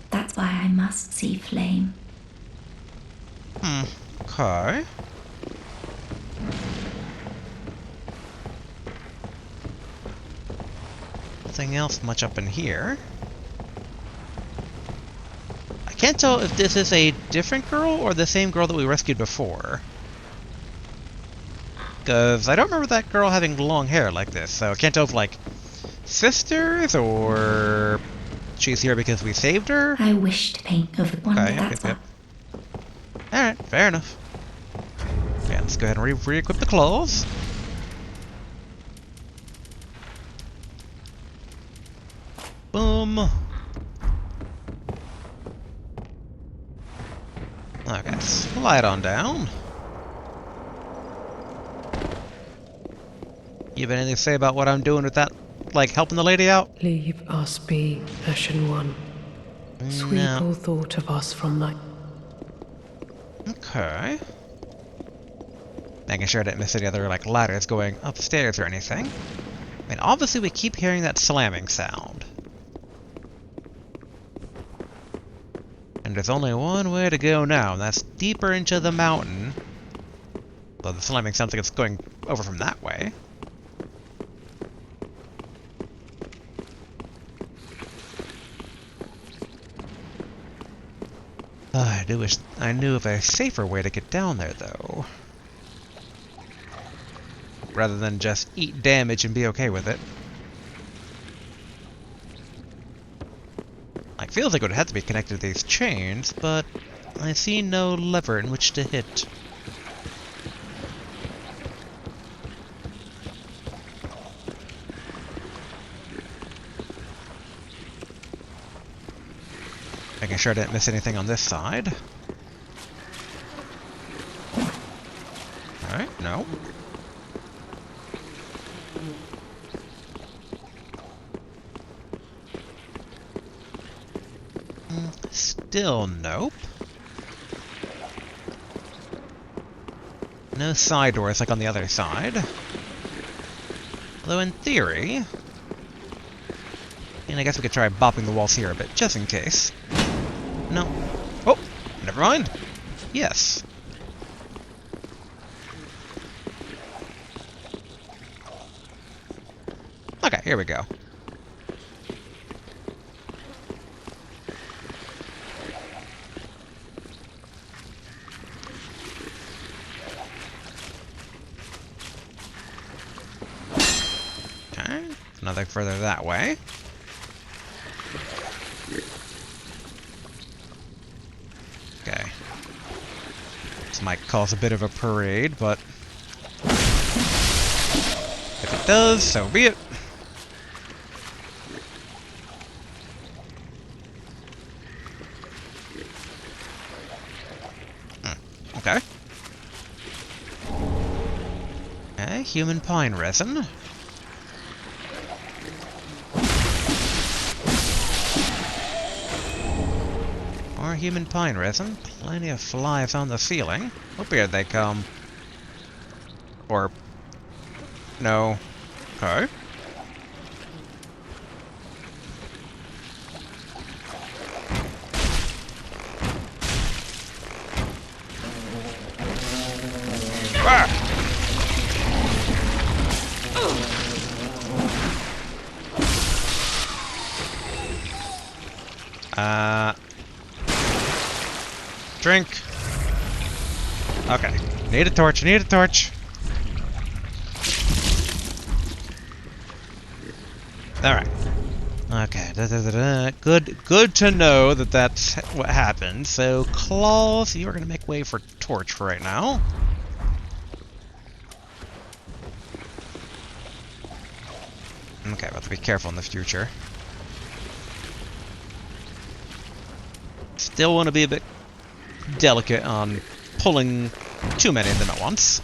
That's why I must see flame. Okay. Nothing else much up in here. I can't tell if this is a different girl or the same girl that we rescued before. Because I don't remember that girl having long hair like this, so I can't tell if, like, sisters or she's here because we saved her. I wish to paint over one that's yep. Alright, fair enough. Okay, let's go ahead and re-equip the claws. Okay, slide on down. You have anything to say about what I'm doing with that, like, helping the lady out? Leave us be, Ashen One. Sweep No. all thought of us from thy... Okay. Making sure I didn't miss any other, like, ladders going upstairs or anything. I mean, obviously we keep hearing that slamming sound. And there's only one way to go now, and that's deeper into the mountain. Though the slamming sounds like it's going over from that way. I do wish I knew of a safer way to get down there, though. Rather than just eat damage and be okay with it. Like, feels like it would have to be connected to these chains, but I see no lever in which to hit. Making sure I didn't miss anything on this side. Alright, no. Still nope. No side doors like on the other side. Although in theory... And I guess we could try bopping the walls here a bit, just in case. No. Oh! Never mind! Yes. Okay, here we go. Okay, nothing further that way. Okay. This might cause a bit of a parade, but if it does, so be it. Okay. Okay, human pine resin. More human pine resin. Plenty of flies on the ceiling. Oh, here they come. Or... no. Okay. Ah! Drink. Okay. Need a torch, need a torch. Alright. Okay. Good to know that that's what happened. So, Claws, you are going to make way for torch for right now. Okay, we'll have to be careful in the future. Still want to be a bit delicate on pulling too many of them at once.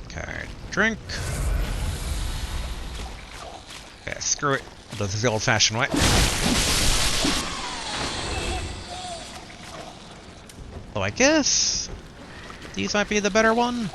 Okay, drink. Okay, screw it. I'll do this the old-fashioned way. So I guess these might be the better one.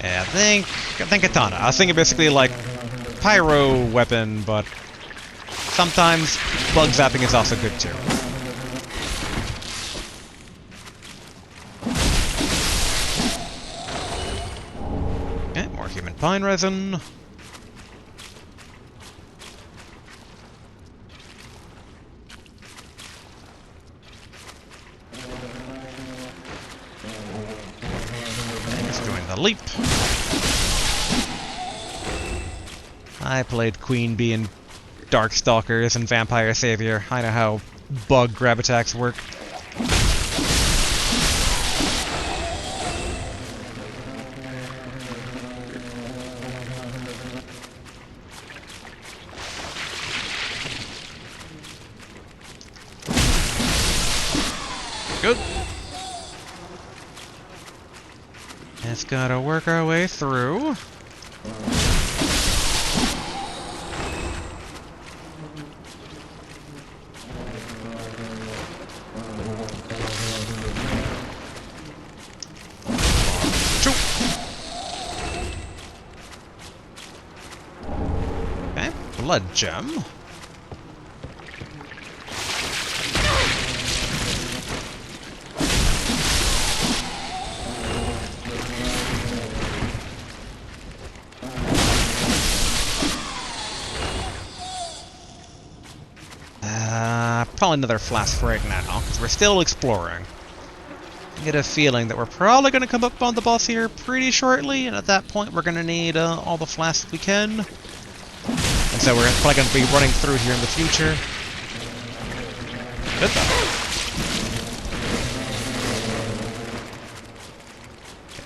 Yeah, I think katana. I was thinking basically like pyro weapon, but sometimes bug zapping is also good too. human pine resin. He's doing the leap. I played Queen Bee and Darkstalkers and Vampire Savior. I know how bug grab attacks work. Good. Just gotta work our way through. Choo. Okay, blood gem. Probably another flask right now, because we're still exploring. I get a feeling that we're probably going to come up on the boss here pretty shortly, and at that point we're going to need all the flasks we can. And so we're probably going to be running through here in the future. Good though.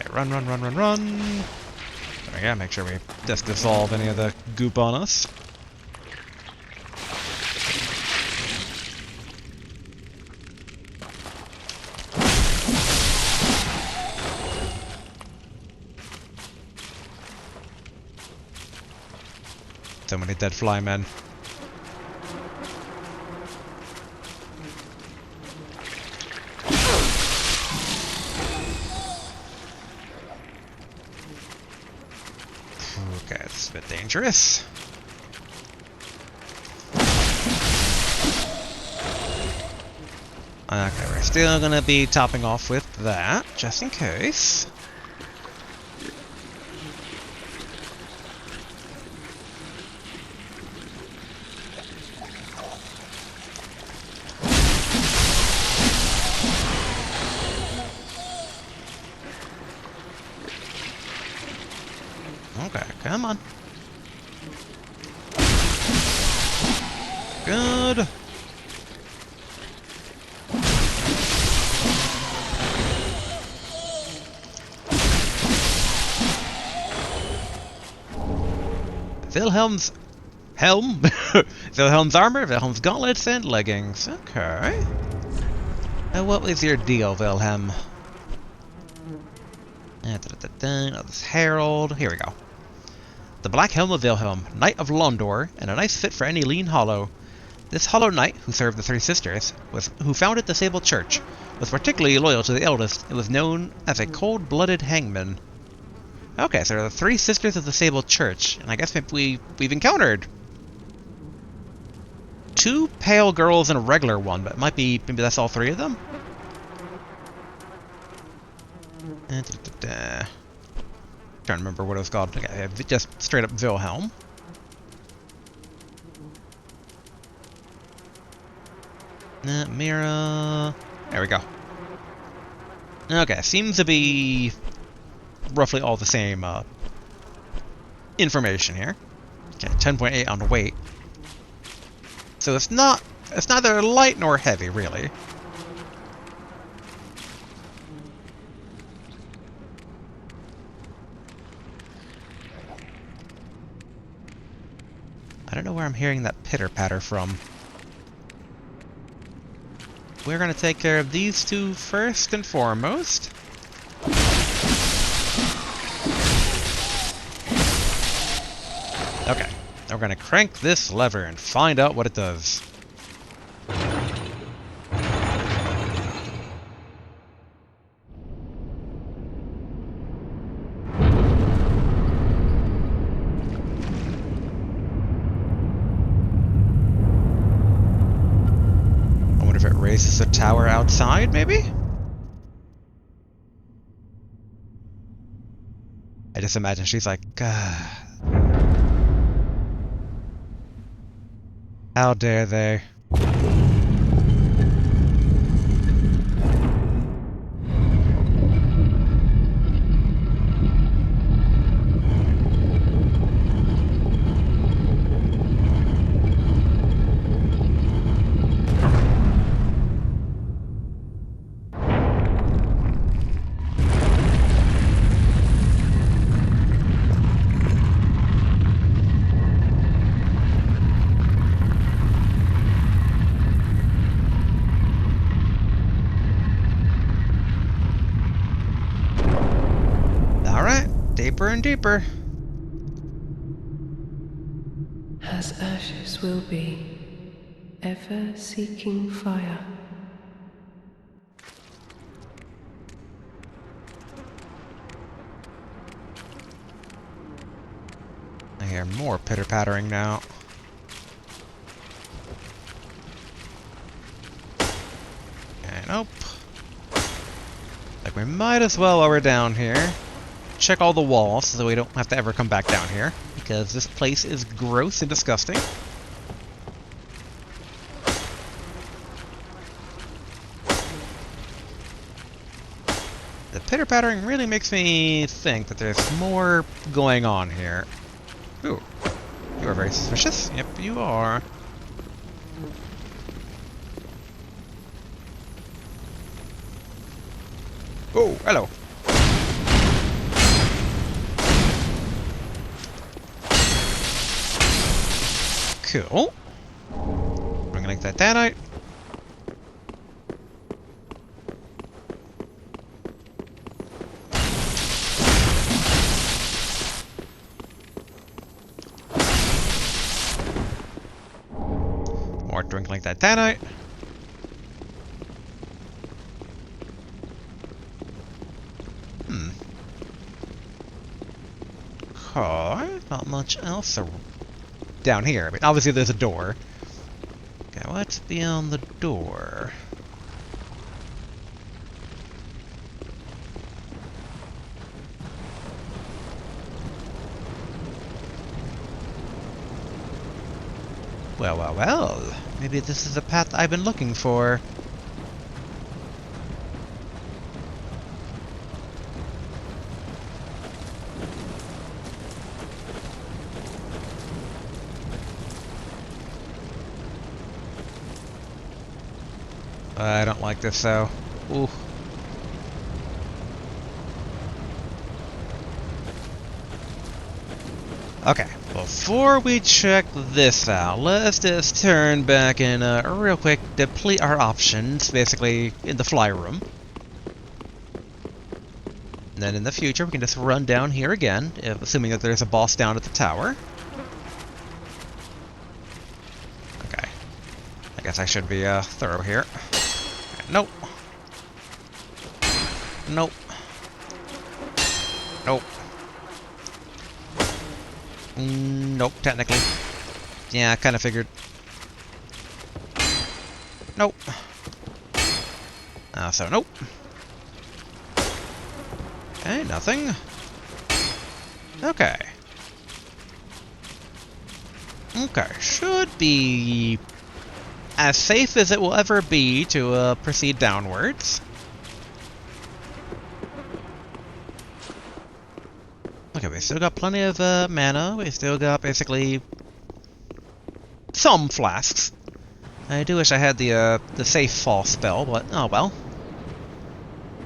Okay, run. There we go, make sure we just dissolve any of the goop on us. So many dead flymen. Okay, it's a bit dangerous. Okay, we're still gonna be topping off with that, just in case. Okay, come on. Good. Wilhelm's helm, Wilhelm's armor, Wilhelm's gauntlets, and leggings. Okay. Now, what was your deal, Wilhelm? Oh, this herald. Here we go. The Black Helm of Wilhelm, Knight of Londor, and a nice fit for any lean hollow. This hollow knight, who served the Three Sisters, who founded the Sable Church, was particularly loyal to the eldest and was known as a cold-blooded hangman. Okay, so there are the Three Sisters of the Sable Church, and I guess maybe we've encountered two pale girls and a regular one, but maybe that's all three of them? Trying to remember what it was called. Okay, just straight up Wilhelm. Mira. There we go. Okay, seems to be roughly all the same information here. Okay, 10.8 on the weight. So it's neither light nor heavy, really. I don't know where I'm hearing that pitter-patter from. We're going to take care of these two first and foremost. Okay, now we're going to crank this lever and find out what it does. Raises the tower outside, maybe? I just imagine she's like, how dare they? Alright, deeper and deeper. As ashes will be, ever seeking fire. I hear more pitter-pattering now. Okay, nope. Like, we might as well, while we're down here, check all the walls so that we don't have to ever come back down here, because this place is gross and disgusting. The pitter-pattering really makes me think that there's more going on here. Ooh, you are very suspicious. Yep, you are. Oh, hello. Cool. I'm gonna get that out. More twinkling that out. Okay, not much else down here. I mean, obviously there's a door. Okay, what's beyond the door? Well, well, well. Maybe this is the path I've been looking for. I don't like this, though. Ooh. Okay, before we check this out, let's just turn back and real quick deplete our options, basically in the fly room. And then in the future, we can just run down here again, assuming that there's a boss down at the tower. Okay. I guess I should be thorough here. Nope. Nope. Nope. Nope, technically. Yeah, I kind of figured. Nope. So nope. Okay, nothing. Okay. Okay, should be as safe as it will ever be to proceed downwards. Okay, we still got plenty of mana. We still got basically some flasks. I do wish I had the safe fall spell, but oh well.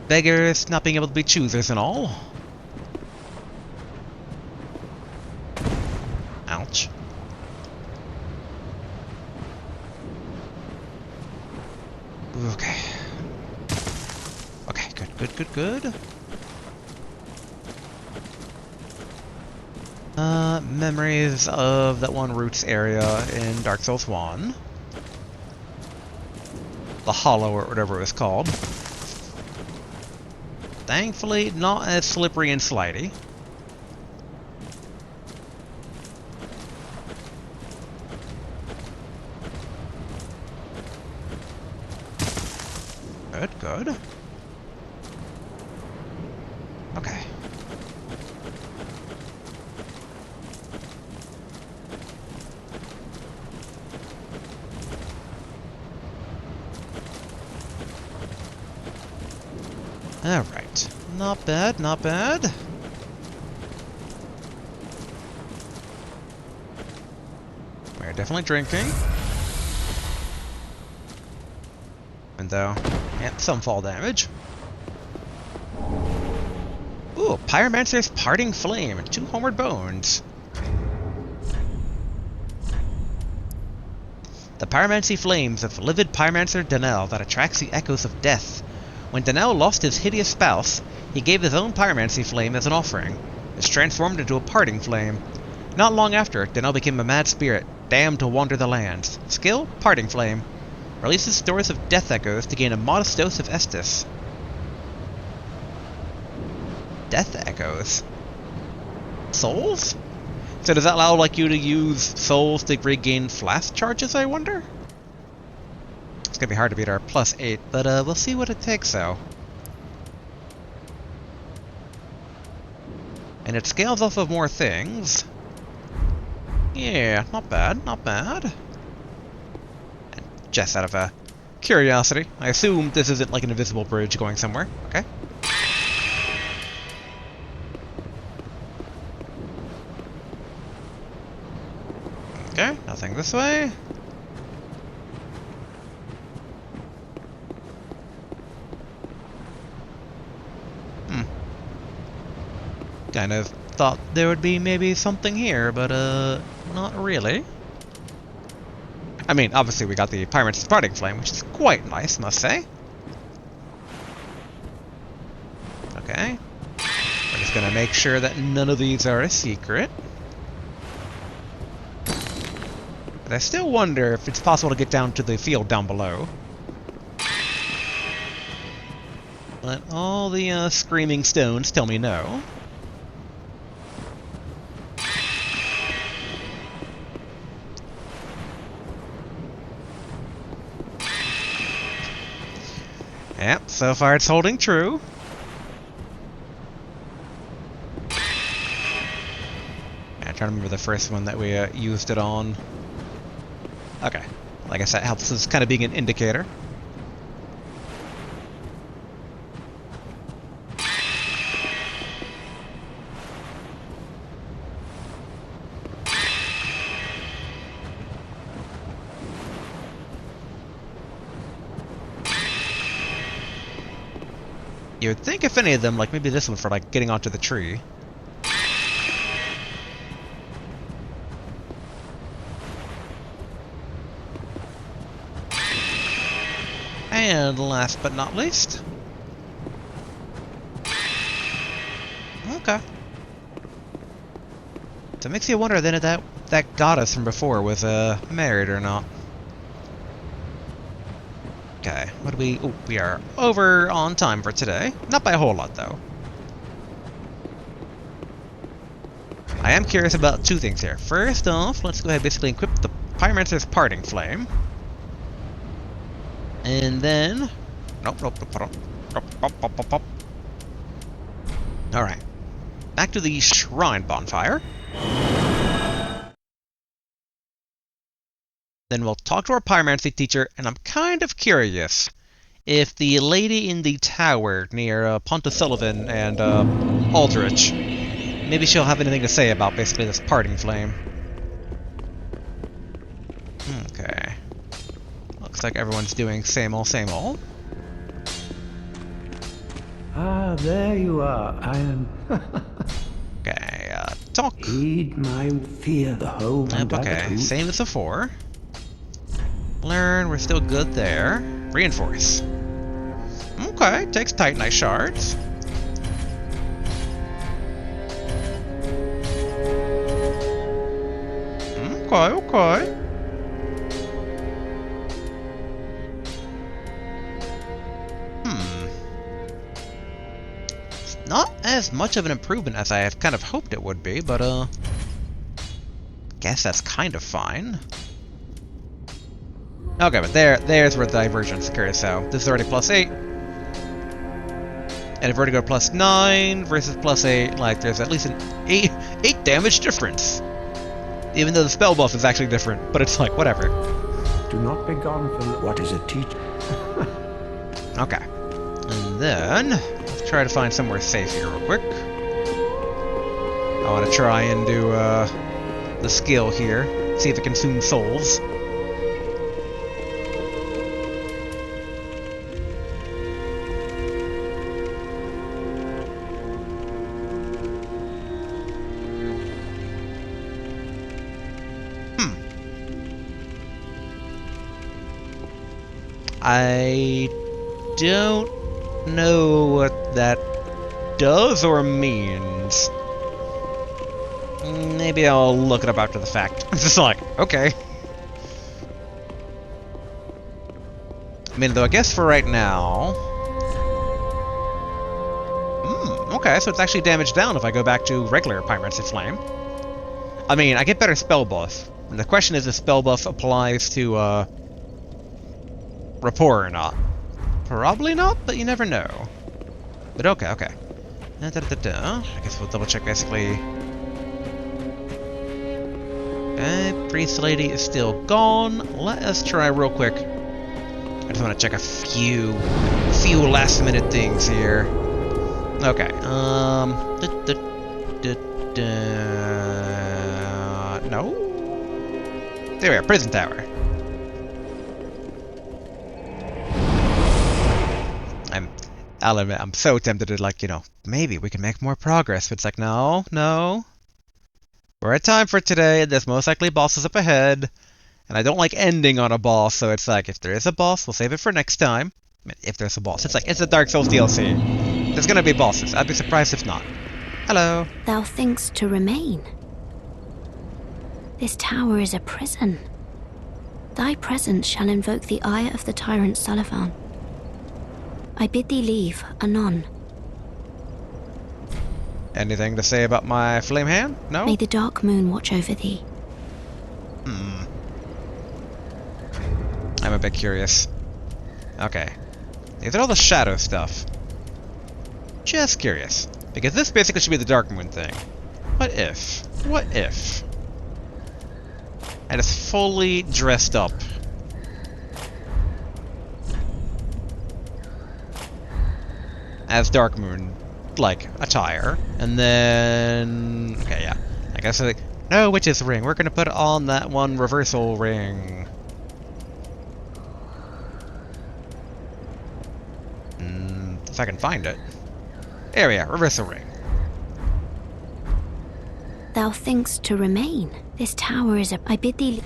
Beggars not being able to be choosers and all. Ouch. Okay. Okay, good. Memories of that one Roots area in Dark Souls 1. The Hollow, or whatever it was called. Thankfully, not as slippery and slidey. Good. Okay. Alright. Not bad, not bad. We're definitely drinking. And though, yeah, some fall damage. Ooh, Pyromancer's Parting Flame and 2 Homeward Bones. The pyromancy flames of livid Pyromancer Danel that attracts the echoes of death. When Danel lost his hideous spouse, he gave his own pyromancy flame as an offering. It's transformed into a parting flame. Not long after, Danel became a mad spirit, damned to wander the lands. Skill, Parting Flame. Releases stores of death echoes to gain a modest dose of Estus. Death echoes? Souls? So does that allow like you to use souls to regain flask charges, I wonder? It's gonna be hard to beat our +8, but we'll see what it takes though. And it scales off of more things. Yeah, not bad, not bad. And just out of curiosity, I assume this isn't like an invisible bridge going somewhere, okay? Okay, nothing this way. Kind of thought there would be maybe something here, but not really. I mean, obviously we got the Pyromancer's Parting Flame, which is quite nice, must say. Okay. We're just gonna make sure that none of these are a secret. But I still wonder if it's possible to get down to the field down below. But all the screaming stones tell me no. Yep, so far it's holding true. I'm trying to remember the first one that we used it on. Okay, like I said, it helps as kind of being an indicator. You would think if any of them, like maybe this one for like getting onto the tree. And last but not least. Okay. So it makes you wonder then if that goddess from before was married or not. Okay, what do we... Oh, we are over on time for today. Not by a whole lot, though. I am curious about two things here. First off, let's go ahead and basically equip the Pyromancer's Parting Flame. And then... Nope. Alright. Back to the Shrine Bonfire. Then we'll talk to our pyromancy teacher, and I'm kind of curious if the lady in the tower near Pontus Sullivan and Aldrich, maybe she'll have anything to say about basically this parting flame. Okay. Looks like everyone's doing same old, same old. Ah, there you are. I am. Okay, talk. Heed my fear the home. Yep, okay, same as before. Learn, we're still good there. Reinforce. Okay, takes Titanite shards. Okay. It's not as much of an improvement as I have kind of hoped it would be, but guess that's kind of fine. Okay, but there's where the divergence occurs, so this is already +8. And if we're to go +9 versus +8, like there's at least an 8 damage difference. Even though the spell buff is actually different, but it's like, whatever. Do not be gone from what is a teach. Okay. And then, let's try to find somewhere safe here real quick. I want to try and do the skill here. See if it consumes souls. I don't know what that does or means. Maybe I'll look it up after the fact. It's just like, okay. I mean, though, I guess for right now... okay, so it's actually damaged down if I go back to regular Pyromancy Flame. I mean, I get better spell buff. And the question is if spell buff applies to, rapport or not. Probably not, but you never know. But okay, okay. I guess we'll double check basically. Okay, Priest Lady is still gone. Let us try real quick. I just want to check a few last minute things here. Okay, no? There we are, Prison Tower. I'll admit, I'm so tempted to, like, you know, maybe we can make more progress, but it's like, no, no. We're at time for today, and there's most likely bosses up ahead, and I don't like ending on a boss, so it's like, if there is a boss, we'll save it for next time. If there's a boss. It's like, it's a Dark Souls DLC. There's gonna be bosses. I'd be surprised if not. Hello. Thou thinkst to remain? This tower is a prison. Thy presence shall invoke the ire of the tyrant Sullivan. I bid thee leave, anon. Anything to say about my flame hand? No? May the dark moon watch over thee. I'm a bit curious. Okay. These are all the shadow stuff. Just curious. Because this basically should be the Dark Moon thing. What if? What if? And it's fully dressed up. As Dark Moon, like, attire. And then... okay, yeah. I guess like, no witch's ring. We're gonna put on that one reversal ring. If I can find it. There we are, reversal ring. Thou thinkst to remain? This tower is a... I bid thee...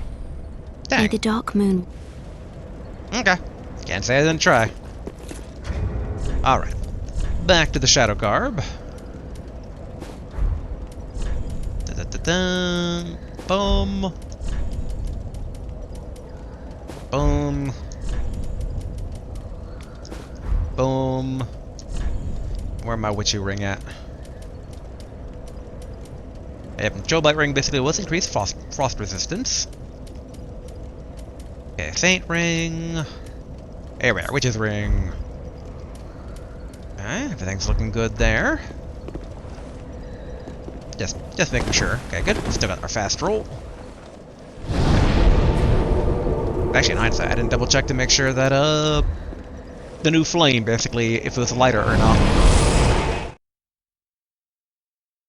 Dang. May the dark moon... Okay. Can't say I didn't try. Alright. Back to the Shadow Garb. Da-da-da-da. Boom. Boom. Boom. Where my witchy ring at? Yep, Joe-Bite ring basically was increased frost resistance. Okay, Saint ring. There we are, witch's ring. Okay, everything's looking good there. Just making sure. Okay, good. Still got our fast roll. Actually, in hindsight, I didn't double check to make sure that the new flame basically if it was lighter or not.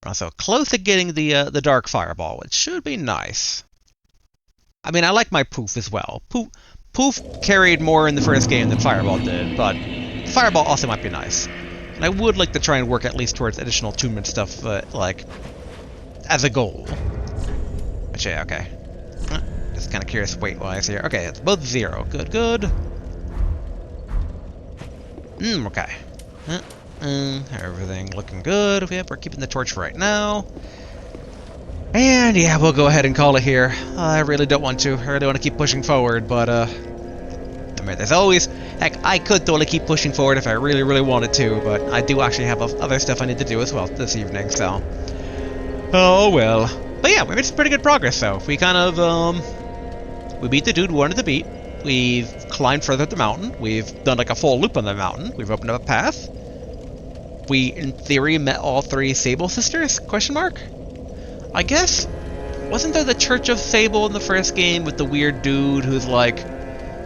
Also, close to getting the dark fireball, which should be nice. I mean, I like my poof as well. Poof carried more in the first game than fireball did, but fireball also might be nice. And I would like to try and work at least towards additional attunement stuff, like, as a goal. But yeah, okay. Just kind of curious weight-wise here. Okay, it's both 0. Good, good. Okay. Everything looking good. Yep, we're keeping the torch for right now. And yeah, we'll go ahead and call it here. I really don't want to. I really want to keep pushing forward, but I mean, there's always... Heck, I could totally keep pushing forward if I really, really wanted to, but I do actually have other stuff I need to do as well this evening, so... Oh, well. But yeah, we made some pretty good progress, though. We kind of, we beat the dude we wanted to beat. We've climbed further up the mountain. We've done like a full loop on the mountain. We've opened up a path. We, in theory, met all 3 Sable sisters? Question mark? I guess... Wasn't there the Church of Sable in the first game with the weird dude who's like...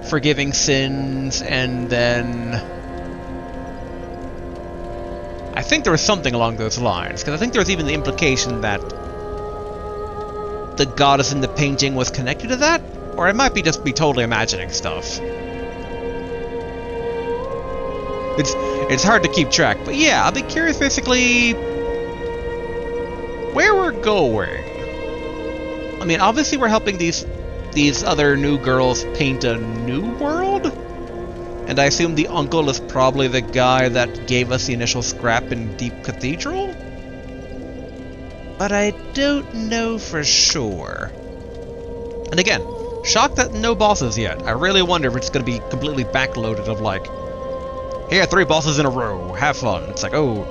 forgiving sins, and then... I think there was something along those lines, because I think there was even the implication that the goddess in the painting was connected to that, or it might be just be totally imagining stuff. It's hard to keep track, but yeah, I'll be curious basically where we're going. I mean, obviously we're helping these other new girls paint a new world, and I assume the uncle is probably the guy that gave us the initial scrap in Deep Cathedral, but I don't know for sure. And again, shocked that no bosses yet. I really wonder if it's going to be completely backloaded of like, here, 3 bosses in a row, have fun. It's like, oh,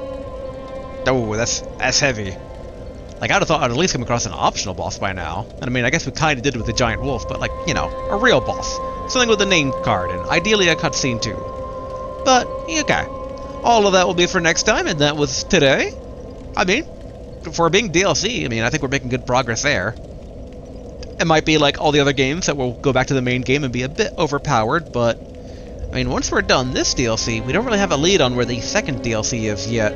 that's heavy. Like, I'd have thought I'd at least come across an optional boss by now. And I mean, I guess we kind of did with the giant wolf, but like, you know, a real boss. Something with a name card, and ideally a cutscene too. But, okay. All of that will be for next time, and that was today. I mean, for being DLC, I mean, I think we're making good progress there. It might be like all the other games that will go back to the main game and be a bit overpowered, but I mean, once we're done this DLC, we don't really have a lead on where the second DLC is yet.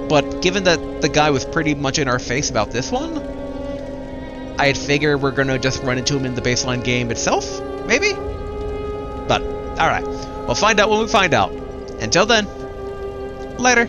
But given that the guy was pretty much in our face about this one, I'd figure we're gonna just run into him in the baseline game itself, maybe? But, alright. We'll find out when we find out. Until then, later.